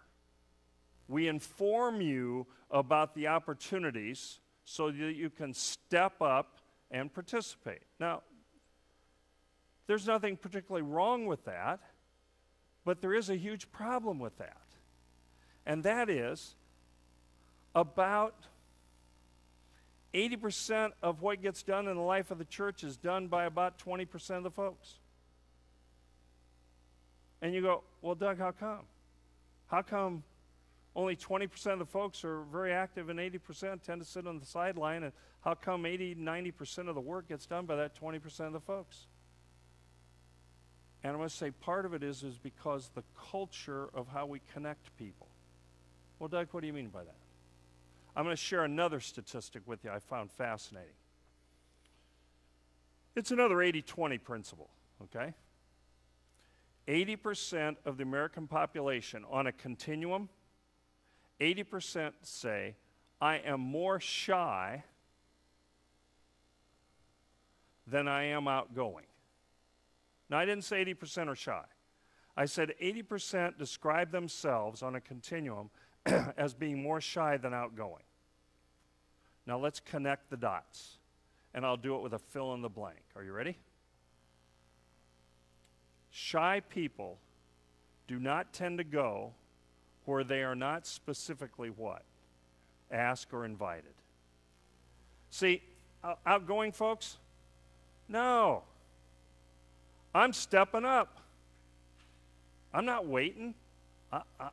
We inform you about the opportunities so that you can step up and participate. Now, there's nothing particularly wrong with that, but there is a huge problem with that. And that is about 80% of what gets done in the life of the church is done by about 20% of the folks. And you go, well, Doug, how come? How come only 20% of the folks are very active and 80% tend to sit on the sideline? And how come 80, 90% of the work gets done by that 20% of the folks? And I must say part of it is because the culture of how we connect people. Well, Doug, what do you mean by that? I'm going to share another statistic with you I found fascinating. It's another 80-20 principle, okay? 80% of the American population on a continuum, 80% say, I am more shy than I am outgoing. Now, I didn't say 80% are shy. I said 80% describe themselves on a continuum as being more shy than outgoing. Now, let's connect the dots, and I'll do it with a fill in the blank. Are you ready? Shy people do not tend to go where they are not specifically what? asked or invited. See, outgoing folks, no. I'm stepping up. I'm not waiting.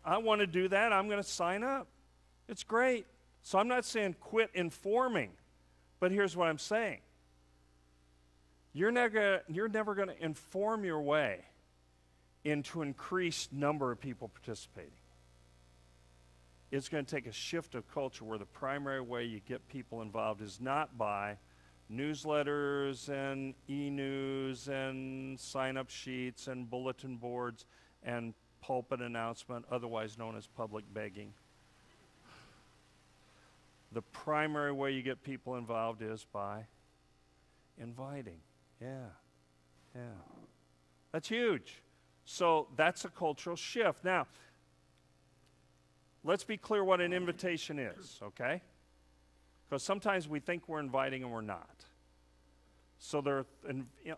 I want to do that. I'm going to sign up. It's great. So I'm not saying quit informing, but here's what I'm saying. You're never going to inform your way into increased number of people participating. It's going to take a shift of culture where the primary way you get people involved is not by newsletters and e-news and sign-up sheets and bulletin boards and pulpit announcement, otherwise known as public begging. The primary way you get people involved is by inviting. Yeah. That's huge. So that's a cultural shift. Now, let's be clear what an invitation is, okay? Because sometimes we think we're inviting and we're not. So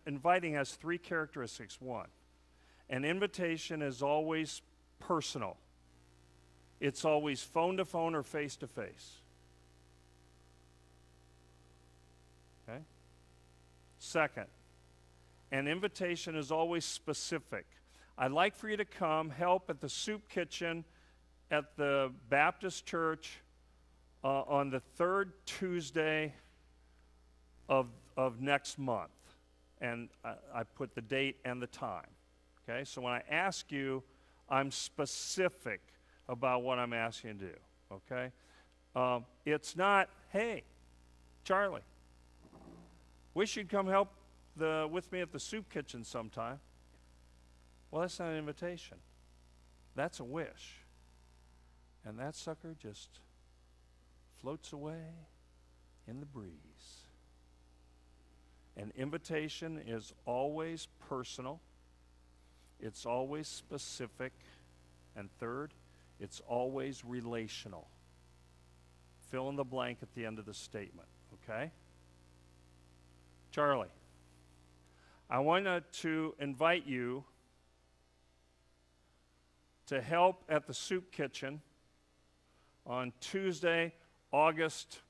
inviting has three characteristics. One, an invitation is always personal. It's always phone to phone or face to face. Okay? Second, an invitation is always specific. I'd like for you to come help at the soup kitchen at the Baptist church on the third Tuesday of next month. And I put the date and the time. Okay, so when I ask you, I'm specific about what I'm asking you to do. Okay? It's not, hey, Charlie, wish you'd come help with me at the soup kitchen sometime. Well, that's not an invitation. That's a wish. And that sucker just floats away in the breeze. An invitation is always personal. It's always specific. And third, it's always relational. Fill in the blank at the end of the statement, okay? Charlie, I want to invite you to help at the soup kitchen on Tuesday, August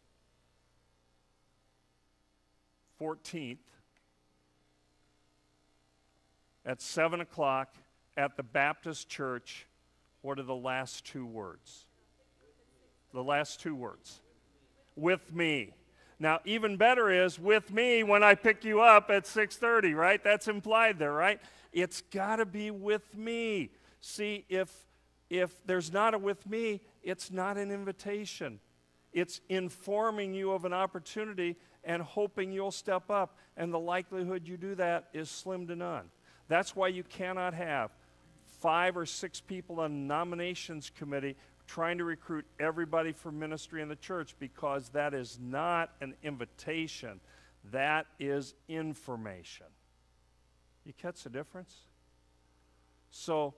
14th at 7 o'clock at the Baptist church. What are the last two words? The last two words. With me. Now, even better is with me when I pick you up at 6:30, right? That's implied there, right? It's got to be with me. See, if there's not a with me, it's not an invitation. It's informing you of an opportunity and hoping you'll step up, and the likelihood you do that is slim to none. That's why you cannot have 5 or 6 people on a nominations committee trying to recruit everybody for ministry in the church, because that is not an invitation. That is information. You catch the difference? So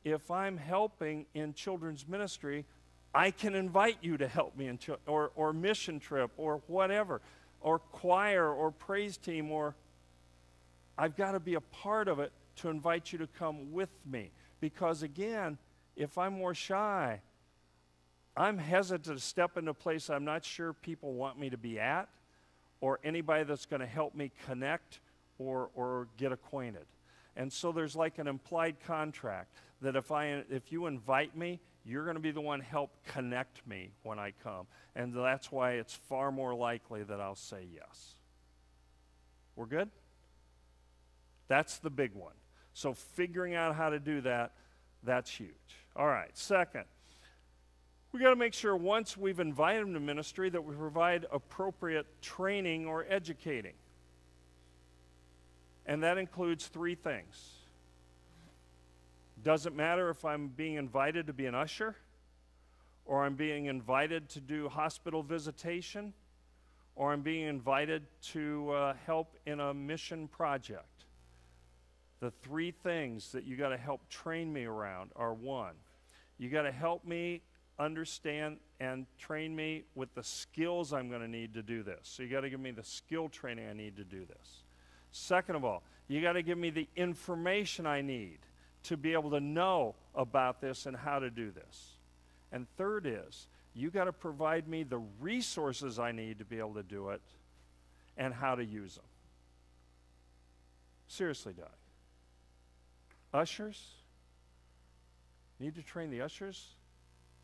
if I'm helping in children's ministry, I can invite you to help me in or mission trip or whatever, or choir or praise team, or I've got to be a part of it to invite you to come with me. Because again, if I'm more shy, I'm hesitant to step into a place I'm not sure people want me to be at, or anybody that's going to help me connect or get acquainted. And so there's like an implied contract that if you invite me, you're going to be the one help connect me when I come. And that's why it's far more likely that I'll say yes. We're good? That's the big one. So figuring out how to do that, that's huge. All right, second, we got to make sure once we've invited them to ministry that we provide appropriate training or educating. And that includes 3 things. Doesn't matter if I'm being invited to be an usher, or I'm being invited to do hospital visitation, or I'm being invited to help in a mission project. The 3 things that you got to help train me around are: 1, you got to help me understand and train me with the skills I'm going to need to do this. So you got to give me the skill training I need to do this. Second of all, you got to give me the information I need to be able to know about this and how to do this. And third is, you got to provide me the resources I need to be able to do it and how to use them. Seriously, Doug. Ushers? Need to train the ushers?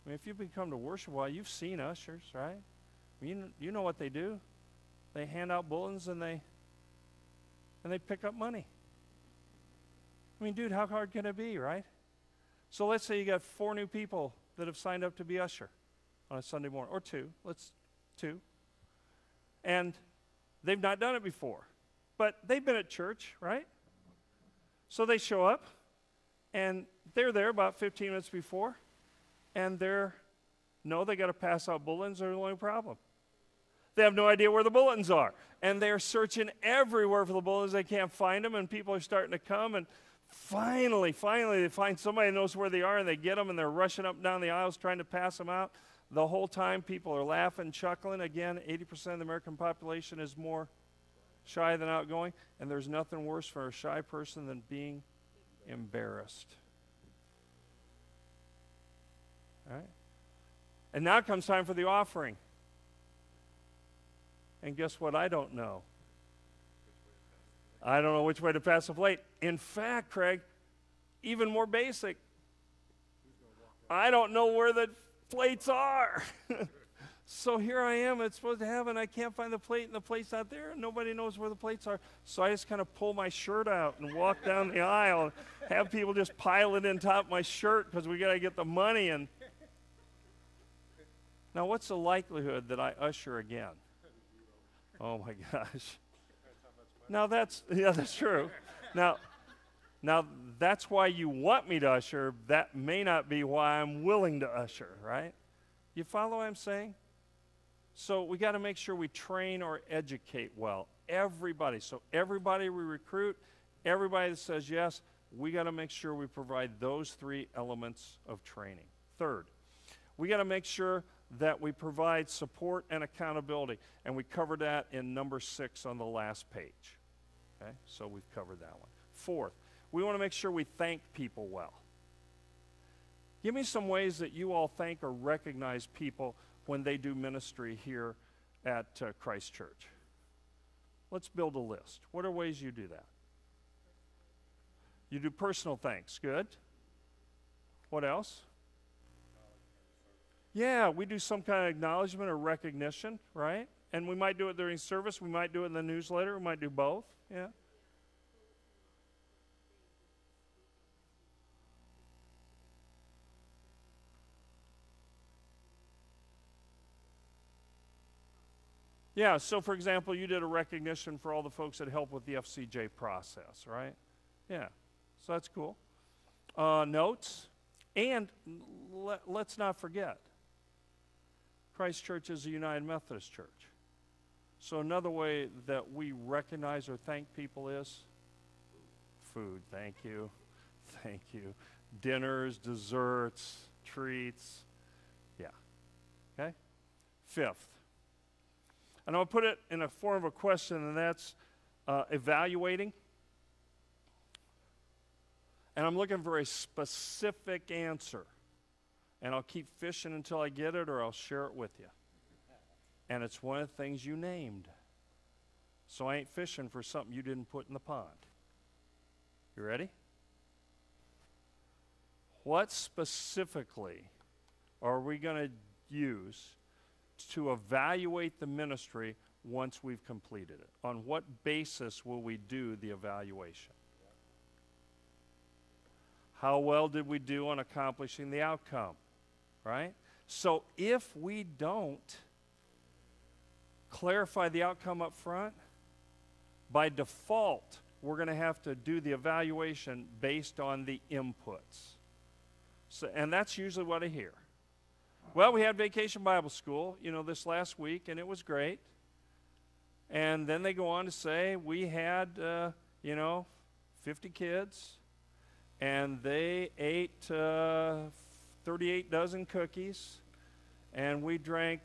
I mean, if you've been coming to worship a while, you've seen ushers, right? You know what they do. They hand out bulletins and they pick up money. I mean, dude, how hard can it be, right? So let's say you got 4 new people that have signed up to be usher on a Sunday morning, or 2, two. And they've not done it before. But they've been at church, right? So they show up, and they're there about 15 minutes before, and they got to pass out bulletins, there's only problem. They have no idea where the bulletins are. And they're searching everywhere for the bulletins. They can't find them, and people are starting to come, and finally, they find somebody who knows where they are, and they get them, and they're rushing up and down the aisles trying to pass them out. The whole time, people are laughing, chuckling. Again, 80% of the American population is more shy than outgoing, and there's nothing worse for a shy person than being embarrassed. All right? And now comes time for the offering. And guess what? I don't know. I don't know which way to pass the plate. In fact, Craig, even more basic, I don't know where the plates are. So here I am, it's supposed to have, and I can't find the plate, and the plate's not there, and nobody knows where the plates are. So I just kind of pull my shirt out and walk down the aisle and have people just pile it in top of my shirt because we got to get the money. And now, what's the likelihood that I usher again? Oh my gosh. Now that's true. Now that's why you want me to usher. That may not be why I'm willing to usher, right? You follow what I'm saying? So we got to make sure we train or educate well. Everybody. So everybody we recruit, everybody that says yes, we got to make sure we provide those 3 elements of training. Third, we got to make sure that we provide support and accountability. And we covered that in number 6 on the last page. Okay? So we've covered that one. Fourth, we want to make sure we thank people well. Give me some ways that you all thank or recognize people when they do ministry here at Christ Church. Let's build a list. What are ways you do that? You do personal thanks. Good. What else? Yeah, we do some kind of acknowledgement or recognition, right? And we might do it during service. We might do it in the newsletter. We might do both. Yeah. Yeah, so for example, you did a recognition for all the folks that help with the FCJ process, right? Yeah, so that's cool. Notes, and let's not forget, Christ Church is a United Methodist Church. So another way that we recognize or thank people is food. Thank you. Thank you. Dinners, desserts, treats. Yeah. Okay? Fifth. And I'll put it in a form of a question, and that's evaluating. And I'm looking for a specific answer. And I'll keep fishing until I get it, or I'll share it with you. And it's one of the things you named. So I ain't fishing for something you didn't put in the pond. You ready? What specifically are we going to use to evaluate the ministry once we've completed it? On what basis will we do the evaluation? How well did we do on accomplishing the outcome? Right? So if we don't clarify the outcome up front, by default, we're going to have to do the evaluation based on the inputs. So, and that's usually what I hear. Well, we had Vacation Bible School, this last week, and it was great. And then they go on to say we had, 50 kids, and they ate 38 dozen cookies, and we drank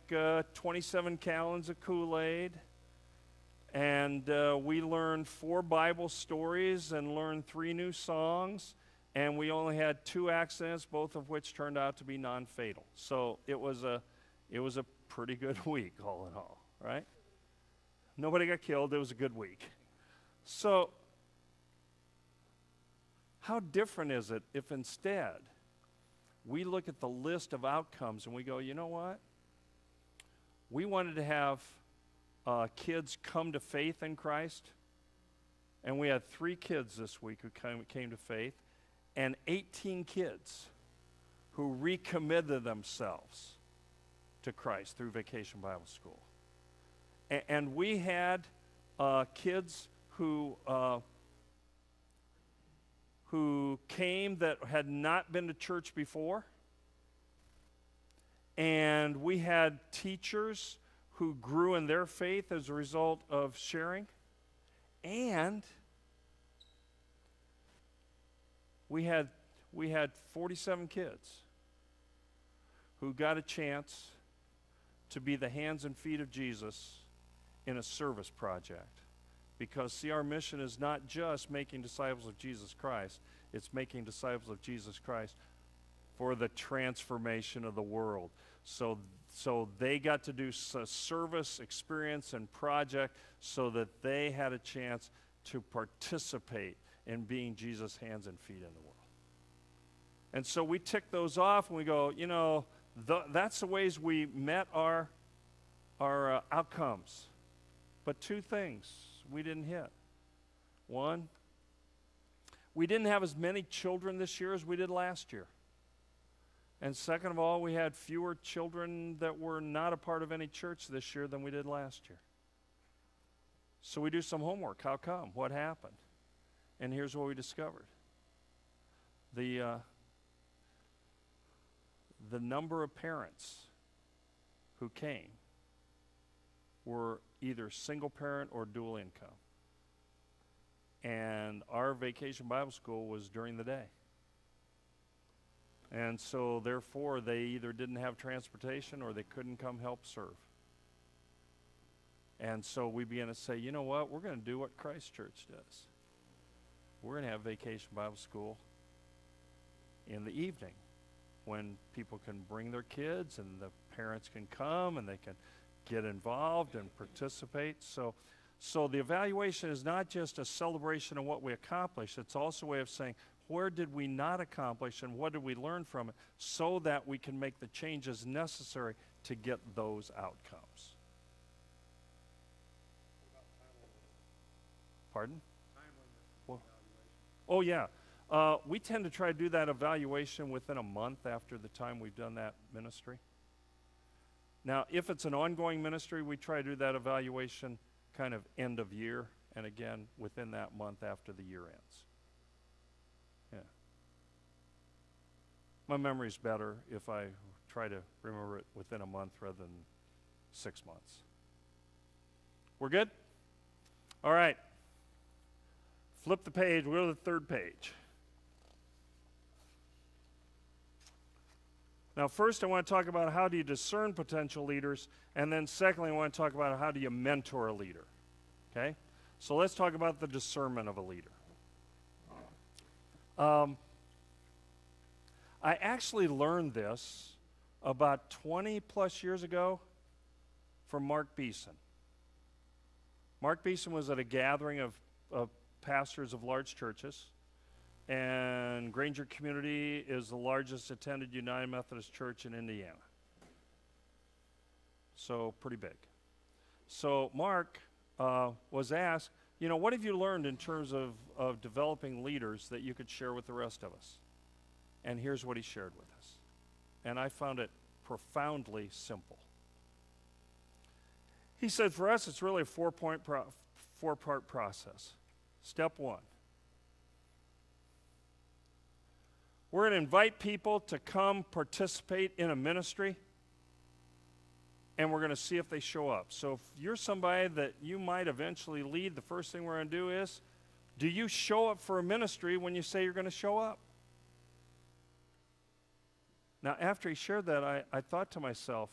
27 gallons of Kool-Aid, and we learned 4 Bible stories and learned 3 new songs, and we only had 2 accidents, both of which turned out to be non-fatal. So it was a pretty good week, all in all, right? Nobody got killed. It was a good week. So how different is it if instead we look at the list of outcomes and we go, you know what? We wanted to have kids come to faith in Christ, and we had 3 kids this week who came to faith, and 18 kids who recommitted themselves to Christ through Vacation Bible School. And we had kids who came that had not been to church before, and we had teachers who grew in their faith as a result of sharing, and we had 47 kids who got a chance to be the hands and feet of Jesus in a service project. Because, see, our mission is not just making disciples of Jesus Christ, it's making disciples of Jesus Christ for the transformation of the world. So they got to do a service experience and project so that they had a chance to participate in being Jesus' hands and feet in the world. And so we tick those off and we go, you know, that's the ways we met our outcomes. But 2 things we didn't hit. 1, we didn't have as many children this year as we did last year. And second of all, we had fewer children that were not a part of any church this year than we did last year. So we do some homework. How come? What happened? And here's what we discovered. The number of parents who came were either single parent or dual income. And our Vacation Bible School was during the day. And so therefore they either didn't have transportation or they couldn't come help serve. And so we began to say, you know what, we're going to do what Christ Church does. We're going to have Vacation Bible School in the evening when people can bring their kids and the parents can come and they can get involved and participate. So the evaluation is not just a celebration of what we accomplished. It's also a way of saying, where did we not accomplish and what did we learn from it so that we can make the changes necessary to get those outcomes. Pardon? Oh, yeah. We tend to try to do that evaluation within a month after the time we've done that ministry. Now, if it's an ongoing ministry, we try to do that evaluation kind of end of year, and again, within that month after the year ends. Yeah. My memory's better if I try to remember it within a month rather than 6 months. We're good? All right. Flip the page. We'll go to the 3rd page. Now, first I want to talk about how do you discern potential leaders, and then secondly I want to talk about how do you mentor a leader. Okay? So let's talk about the discernment of a leader. I actually learned this about 20 plus years ago from Mark Beeson. Mark Beeson was at a gathering of pastors of large churches, and Granger Community is the largest attended United Methodist Church in Indiana. So pretty big. So Mark was asked, you know, what have you learned in terms of developing leaders that you could share with the rest of us? And here's what he shared with us. And I found it profoundly simple. He said, for us, it's really a four-part process. Step 1. We're going to invite people to come participate in a ministry, and we're going to see if they show up. So if you're somebody that you might eventually lead, the first thing we're going to do is, do you show up for a ministry when you say you're going to show up? Now, after he shared that, I thought to myself,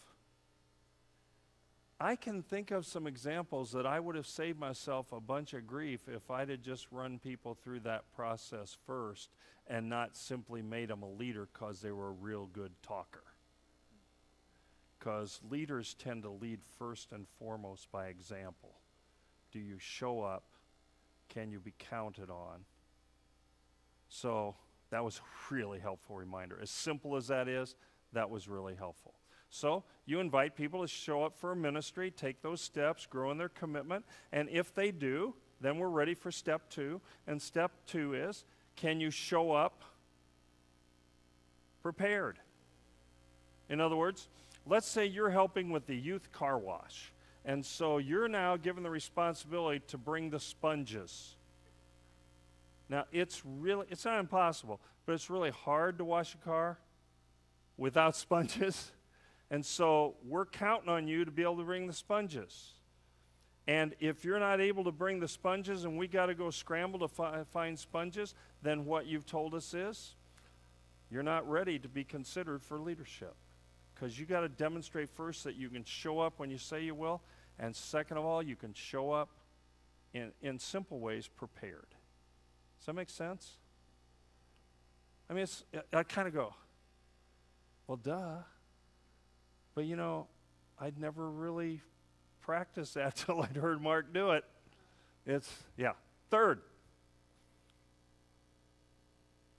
I can think of some examples that I would have saved myself a bunch of grief if I'd have just run people through that process first and not simply made them a leader because they were a real good talker. Because leaders tend to lead first and foremost by example. Do you show up? Can you be counted on? So that was a really helpful reminder. As simple as that is, that was really helpful. So you invite people to show up for a ministry, take those steps, grow in their commitment, and if they do, then we're ready for step 2. And step 2 is, can you show up prepared? In other words, let's say you're helping with the youth car wash, and so you're now given the responsibility to bring the sponges. Now, it's not impossible, but it's really hard to wash a car without sponges. And so we're counting on you to be able to bring the sponges. And if you're not able to bring the sponges and we got to go scramble to find sponges, then what you've told us is you're not ready to be considered for leadership. Because you got to demonstrate first that you can show up when you say you will, and second of all, you can show up in simple ways prepared. Does that make sense? I mean, I kind of go, well, duh. But you know, I'd never really practiced that till I'd heard Mark do it. Third,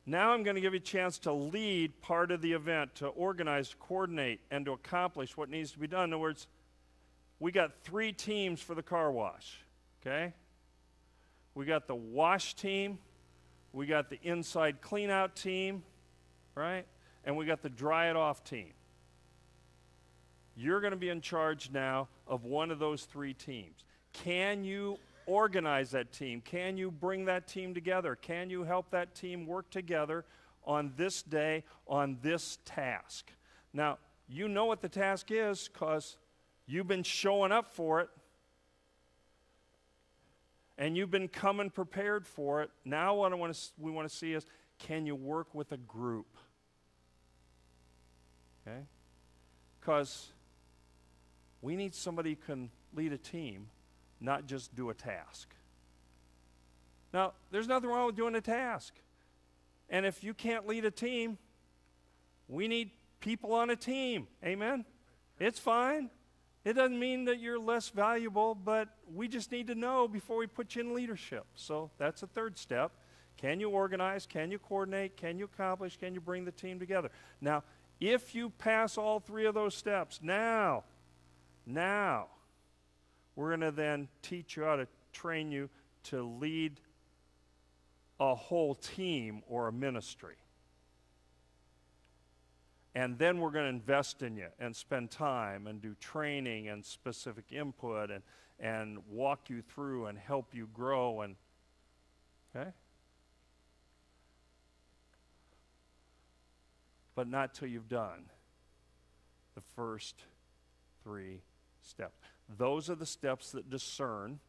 now I'm going to give you a chance to lead part of the event, to organize, to coordinate, and to accomplish what needs to be done. In other words, we got 3 teams for the car wash, okay? We got the wash team, we got the inside clean-out team, right? And we got the dry it off team. You're going to be in charge now of one of those 3 teams. Can you organize that team? Can you bring that team together? Can you help that team work together on this day, on this task? Now, you know what the task is because you've been showing up for it and you've been coming prepared for it. Now what we want to see is, can you work with a group? Okay? Because we need somebody who can lead a team, not just do a task. Now, there's nothing wrong with doing a task. And if you can't lead a team, we need people on a team. Amen? It's fine. It doesn't mean that you're less valuable, but we just need to know before we put you in leadership. So that's the third step. Can you organize? Can you coordinate? Can you accomplish? Can you bring the team together? Now, if you pass all 3 of those steps, now, we're going to then teach you how to train you to lead a whole team or a ministry. And then we're going to invest in you and spend time and do training and specific input and walk you through and help you grow. And okay? But not till you've done the first 3 steps. Those are the steps that discern,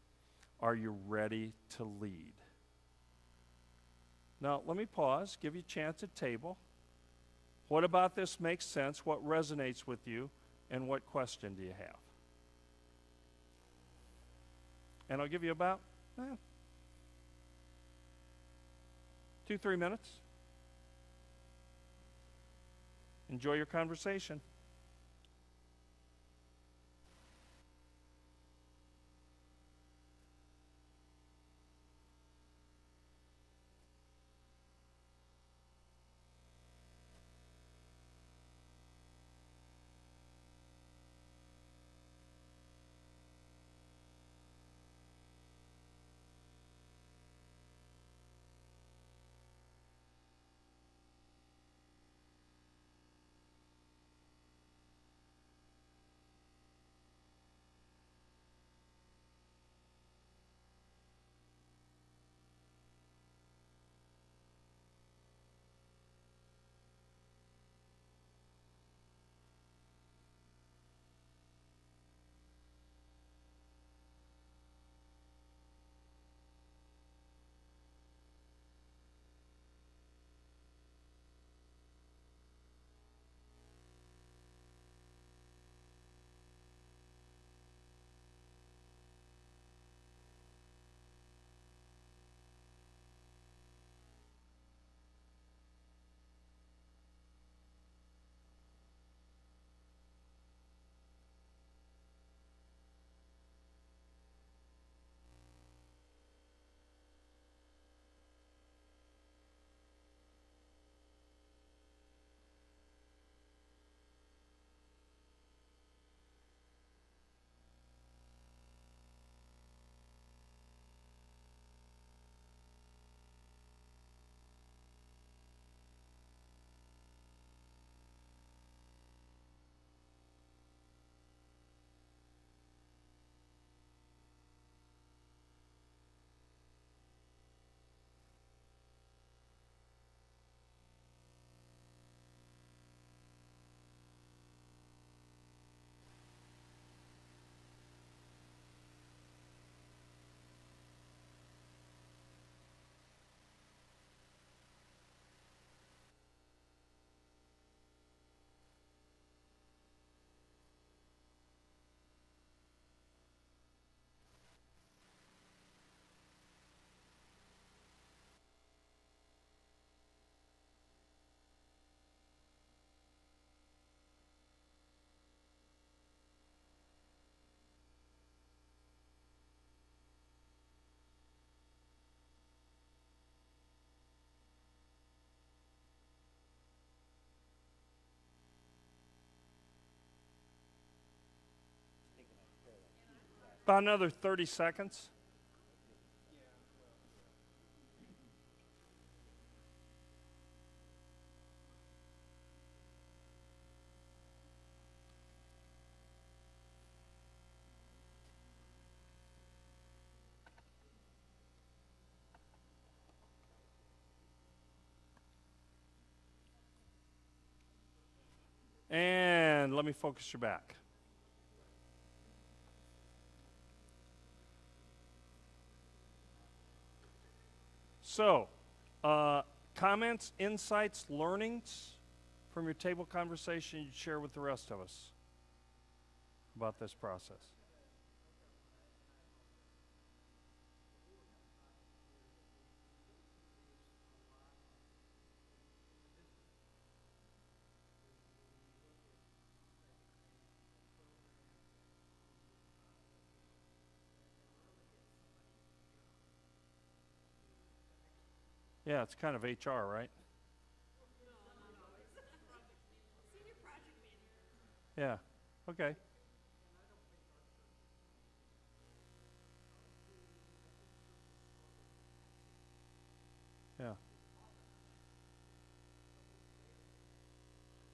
are you ready to lead? Now, let me pause, give you a chance at table. What about this makes sense? What resonates with you? And what question do you have? And I'll give you about 2-3 minutes. Enjoy your conversation. About another 30 seconds. And let me focus your back. So, comments, insights, learnings from your table conversation you'd share with the rest of us about this process. Yeah, it's kind of HR, right? Yeah, okay. Yeah.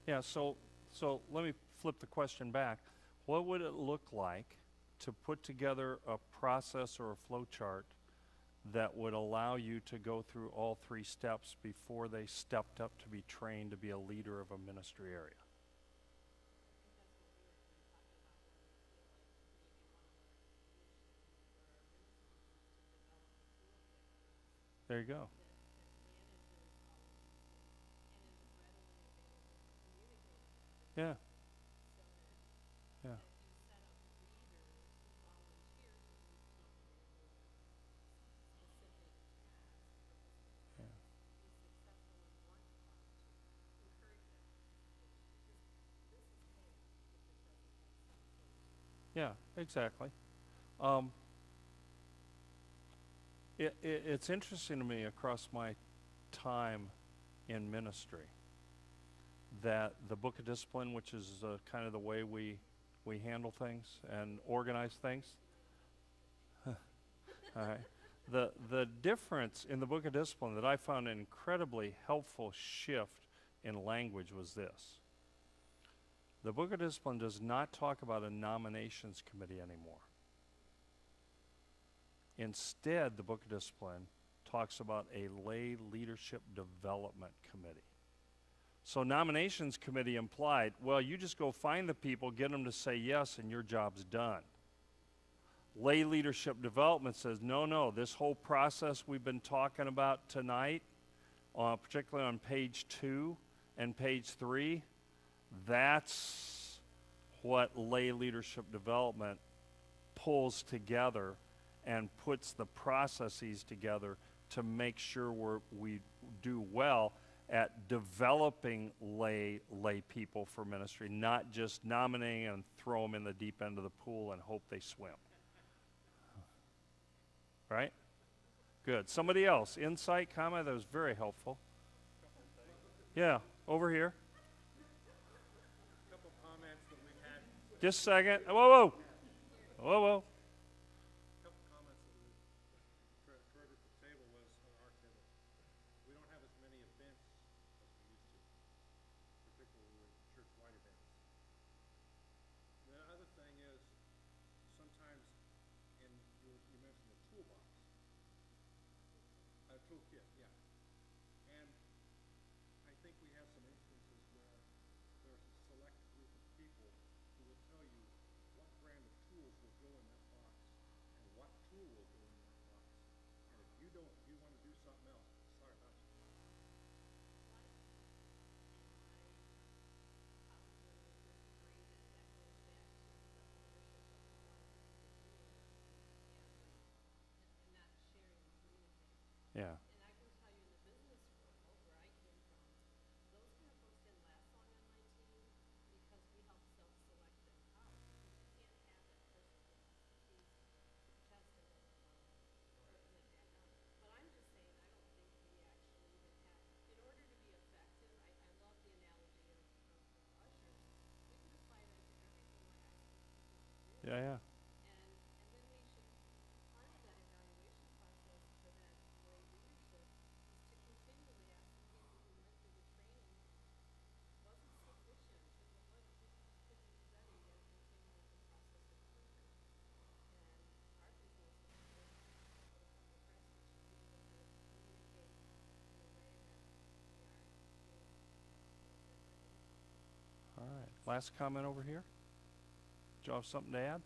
Yeah, so let me flip the question back. What would it look like to put together a process or a flow chart that would allow you to go through all three steps before they stepped up to be trained to be a leader of a ministry area? There you go. Yeah. Yeah. Yeah. Yeah, exactly. Um, it's interesting to me across my time in ministry that the Book of Discipline, which is kind of the way we handle things and organize things. All right. The difference in the Book of Discipline that I found an incredibly helpful shift in language was this. The Book of Discipline does not talk about a nominations committee anymore. Instead, the Book of Discipline talks about a lay leadership development committee. So nominations committee implied, well, you just go find the people, get them to say yes, and your job's done. Lay leadership development says, no, this whole process we've been talking about tonight, particularly on page 2 and page 3, that's what lay leadership development pulls together and puts the processes together to make sure we do well at developing lay people for ministry, not just nominating and throw them in the deep end of the pool and hope they swim. Right? Good. Somebody else, insight, comment, that was very helpful. Yeah, over here. Couple comments that we've had. Just a second. Whoa. Couple comments that we've heard at the table was on our table. We don't have as many events as we used to, particularly church-wide events. The other thing is sometimes, and you mentioned the toolbox, toolkit, yeah. And I think we have some instances where there's a select group of people who will tell you what brand of tools will go in that box and what tool will go in that box. And if you don't, you want to do something else, sorry about you. Yeah. Yeah. Last comment over here? Do you have something to add?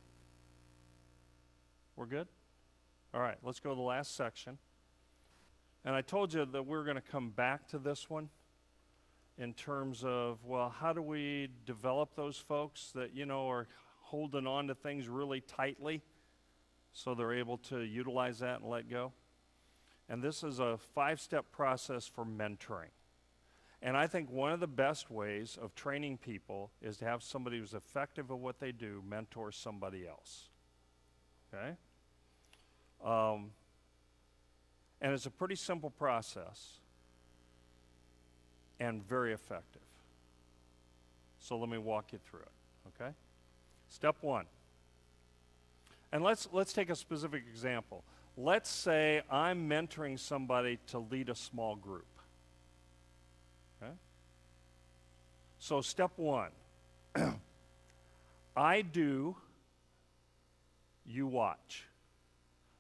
We're good? All right, let's go to the last section. And I told you that we're going to come back to this one in terms of, well, how do we develop those folks that, you know, are holding on to things really tightly so they're able to utilize that and let go? And this is a 5-step process for mentoring. And I think one of the best ways of training people is to have somebody who's effective at what they do mentor somebody else. Okay? And it's a pretty simple process and very effective. So let me walk you through it, okay? Step 1. And let's take a specific example. Let's say I'm mentoring somebody to lead a small group. Okay? So step 1. I do, you watch.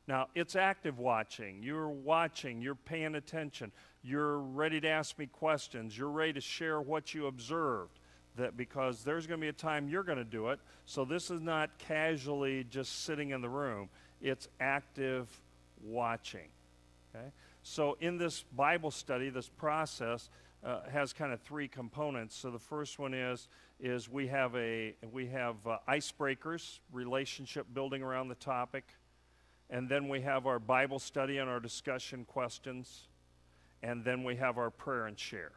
Now, it's active watching. You're paying attention. You're ready to ask me questions. You're ready to share what you observed, that because there's going to be a time you're going to do it. So this is not casually just sitting in the room. It's active watching. Okay? So in this Bible study, this process has kind of 3 components. So the first one is we have icebreakers, relationship building around the topic. And then we have our Bible study and our discussion questions. And then we have our prayer and share.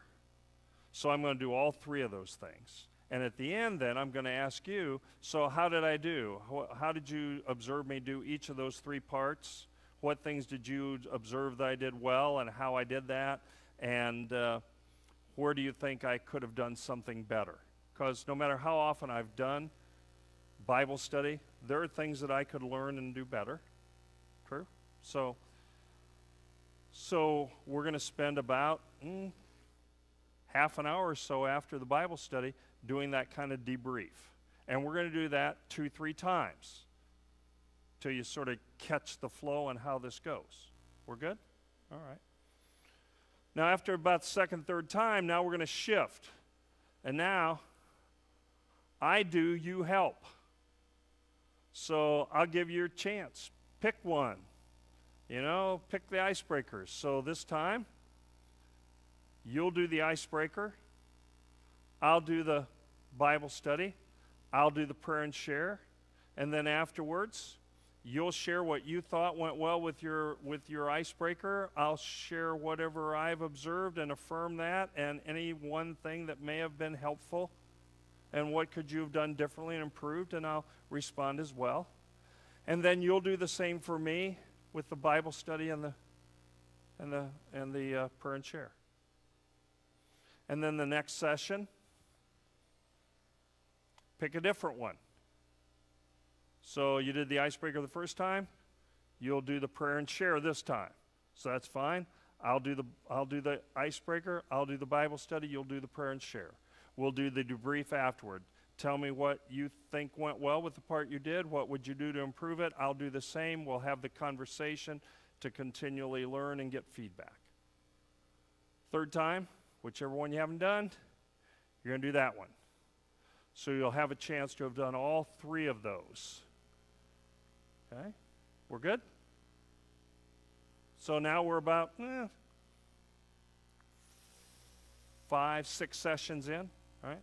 So I'm going to do all 3 of those things. And at the end then, I'm going to ask you, so how did I do? How did you observe me do each of those 3 parts? What things did you observe that I did well and how I did that? And where do you think I could have done something better? Because no matter how often I've done Bible study, there are things that I could learn and do better. True? So we're going to spend about half an hour or so after the Bible study doing that kind of debrief. And we're going to do that 2-3 times till you sort of catch the flow on how this goes. We're good? All right. Now, after about the 2nd, 3rd time, now we're going to shift. And now, I do, you help. So I'll give you a chance. Pick one. You know, pick the icebreakers. So this time, you'll do the icebreaker. I'll do the Bible study. I'll do the prayer and share. And then afterwards, you'll share what you thought went well with your icebreaker. I'll share whatever I've observed and affirm that, and any one thing that may have been helpful. And what could you have done differently and improved, and I'll respond as well. And then you'll do the same for me with the Bible study and the prayer and share. And then the next session, pick a different one. So you did the icebreaker the first time, you'll do the prayer and share this time. So that's fine. I'll do the icebreaker, I'll do the Bible study, you'll do the prayer and share. We'll do the debrief afterward. Tell me what you think went well with the part you did. What would you do to improve it? I'll do the same. We'll have the conversation to continually learn and get feedback. 3rd time, whichever one you haven't done, you're going to do that one. So you'll have a chance to have done all 3 of those. Okay? We're good? So now we're about 5, 6 sessions in. All right?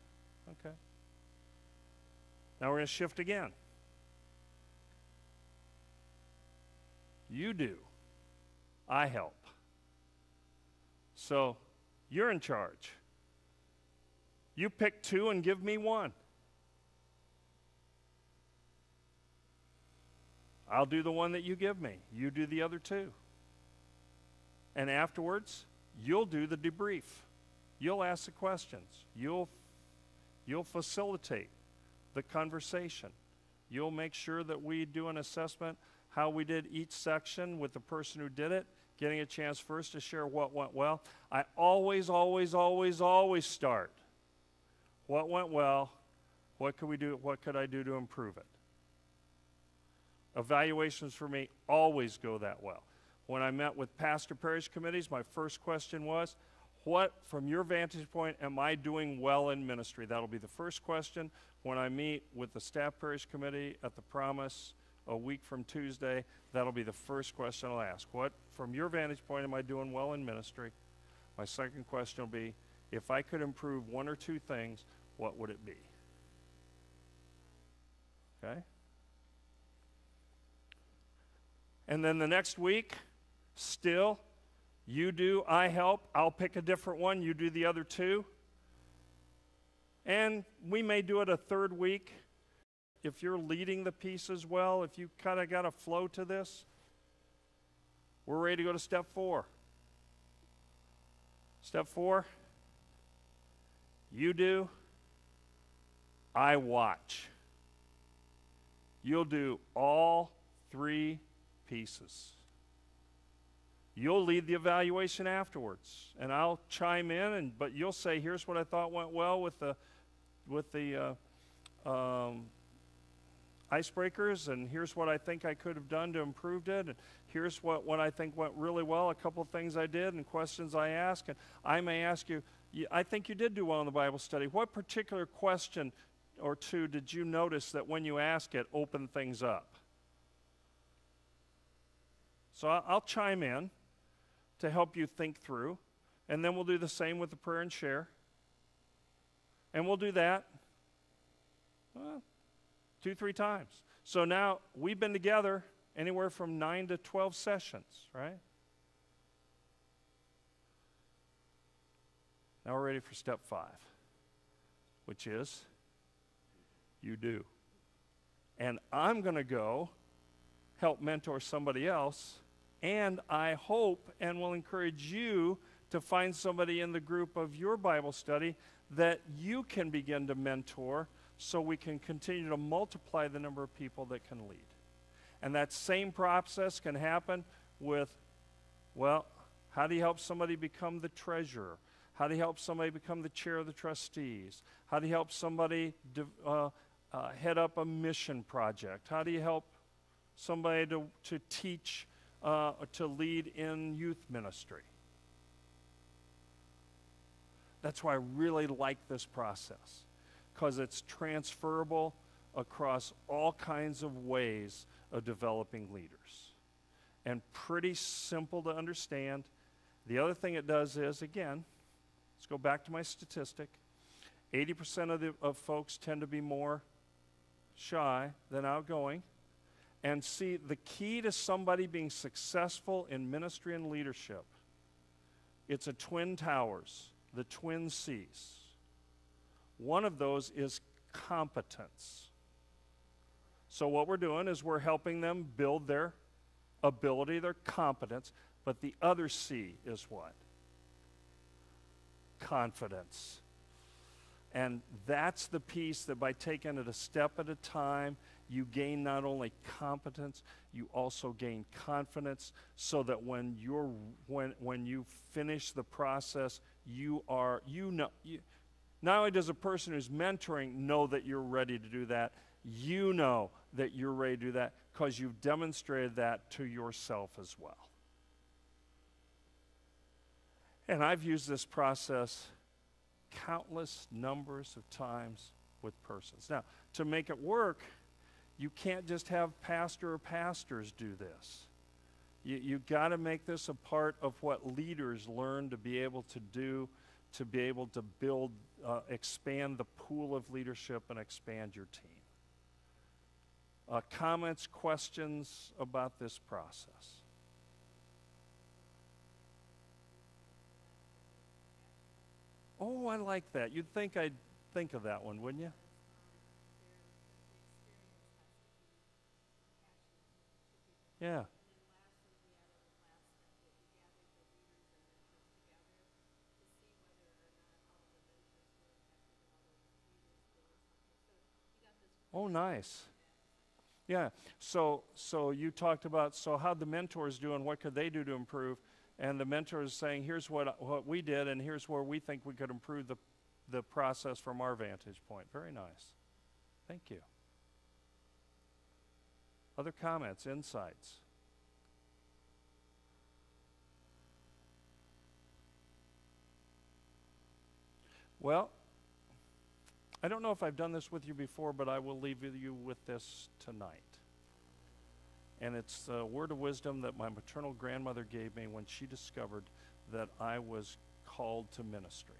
Okay. Now we're going to shift again. You do. I help. So you're in charge. You pick 2 and give me 1. I'll do the one that you give me. You do the other 2. And afterwards, you'll do the debrief. You'll ask the questions. You'll facilitate the conversation. You'll make sure that we do an assessment how we did each section with the person who did it, getting a chance first to share what went well. I always start. What went well? What could we do? What could I do to improve it? Evaluations for me always go that well. When I met with pastor parish committees, my first question was, What, from your vantage point, am I doing well in ministry? That'll be the first question when I meet with the staff parish committee at the Promise a week from Tuesday. That'll be the first question I'll ask. What, from your vantage point, am I doing well in ministry? My second question will be, if I could improve one or two things, what would it be? Okay? And then the next week, still, you do, I help, I'll pick a different one, you do the other two. And we may do it a third week. If you're leading the piece as well, if you kind of got a flow to this, we're ready to go to step 4. Step 4, you do, I watch. You'll do all 3 pieces. You'll lead the evaluation afterwards, and I'll chime in, but you'll say, here's what I thought went well with the icebreakers, and here's what I think I could have done to improve it, and here's what I think went really well, a couple of things I did and questions I asked, and I may ask you, I think you did do well in the Bible study. What particular question or two did you notice that when you ask it opened things up? So I'll chime in to help you think through, and then we'll do the same with the prayer and share. And we'll do that 2-3 times. So now we've been together anywhere from 9 to 12 sessions, right? Now we're ready for step 5, which is you do. And I'm going to go help mentor somebody else, and I hope and will encourage you to find somebody in the group of your Bible study that you can begin to mentor so we can continue to multiply the number of people that can lead. And that same process can happen with, well, how do you help somebody become the treasurer? How do you help somebody become the chair of the trustees? How do you help somebody head up a mission project? How do you help somebody to teach, to lead in youth ministry? That's why I really like this process, because it's transferable across all kinds of ways of developing leaders. And pretty simple to understand. The other thing it does is, again, let's go back to my statistic. 80% of folks tend to be more shy than outgoing. And see, the key to somebody being successful in ministry and leadership, it's a twin towers, the twin C's. One of those is competence. So what we're doing is we're helping them build their ability, their competence, but the other C is what? Confidence. And that's the piece that by taking it a step at a time, you gain not only competence, you also gain confidence, so that when you finish the process, not only does a person who's mentoring know that you're ready to do that, you know that you're ready to do that because you've demonstrated that to yourself as well. And I've used this process countless numbers of times with persons. Now, to make it work, you can't just have pastor or pastors do this. You've got to make this a part of what leaders learn to be able to do, to be able to build, expand the pool of leadership and expand your team. Comments, questions about this process? Oh, I like that. You'd think I'd think of that one, wouldn't you? Yeah. Oh, nice. Yeah. So you talked about, so how'd the mentors do and what could they do to improve? And the mentor is saying, here's what we did, and here's where we think we could improve the process from our vantage point. Very nice. Thank you. Other comments, insights? Well, I don't know if I've done this with you before, but I will leave you with this tonight. And it's a word of wisdom that my maternal grandmother gave me when she discovered that I was called to ministry.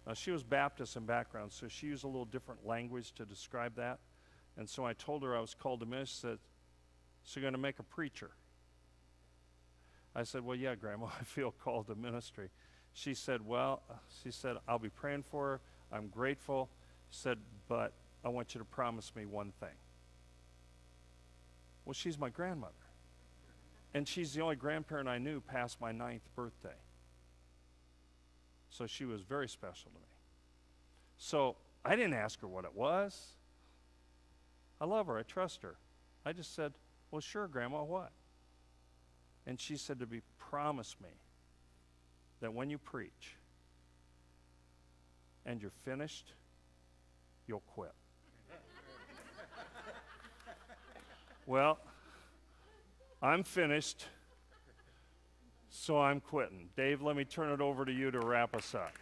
Now, she was Baptist in background, so she used a little different language to describe that. And so I told her I was called to ministry. She said, "So you're going to make a preacher?" I said, "Well, yeah, Grandma, I feel called to ministry." She said, "I'll be praying for her. I'm grateful." She said, "But I want you to promise me one thing." Well, she's my grandmother. And she's the only grandparent I knew past my 9th birthday. So she was very special to me. So I didn't ask her what it was. I love her. I trust her. I just said, "Well, sure, Grandma, what?" And she said to me, "Promise me that when you preach and you're finished, you'll quit." Well, I'm finished, so I'm quitting. Dave, let me turn it over to you to wrap us up.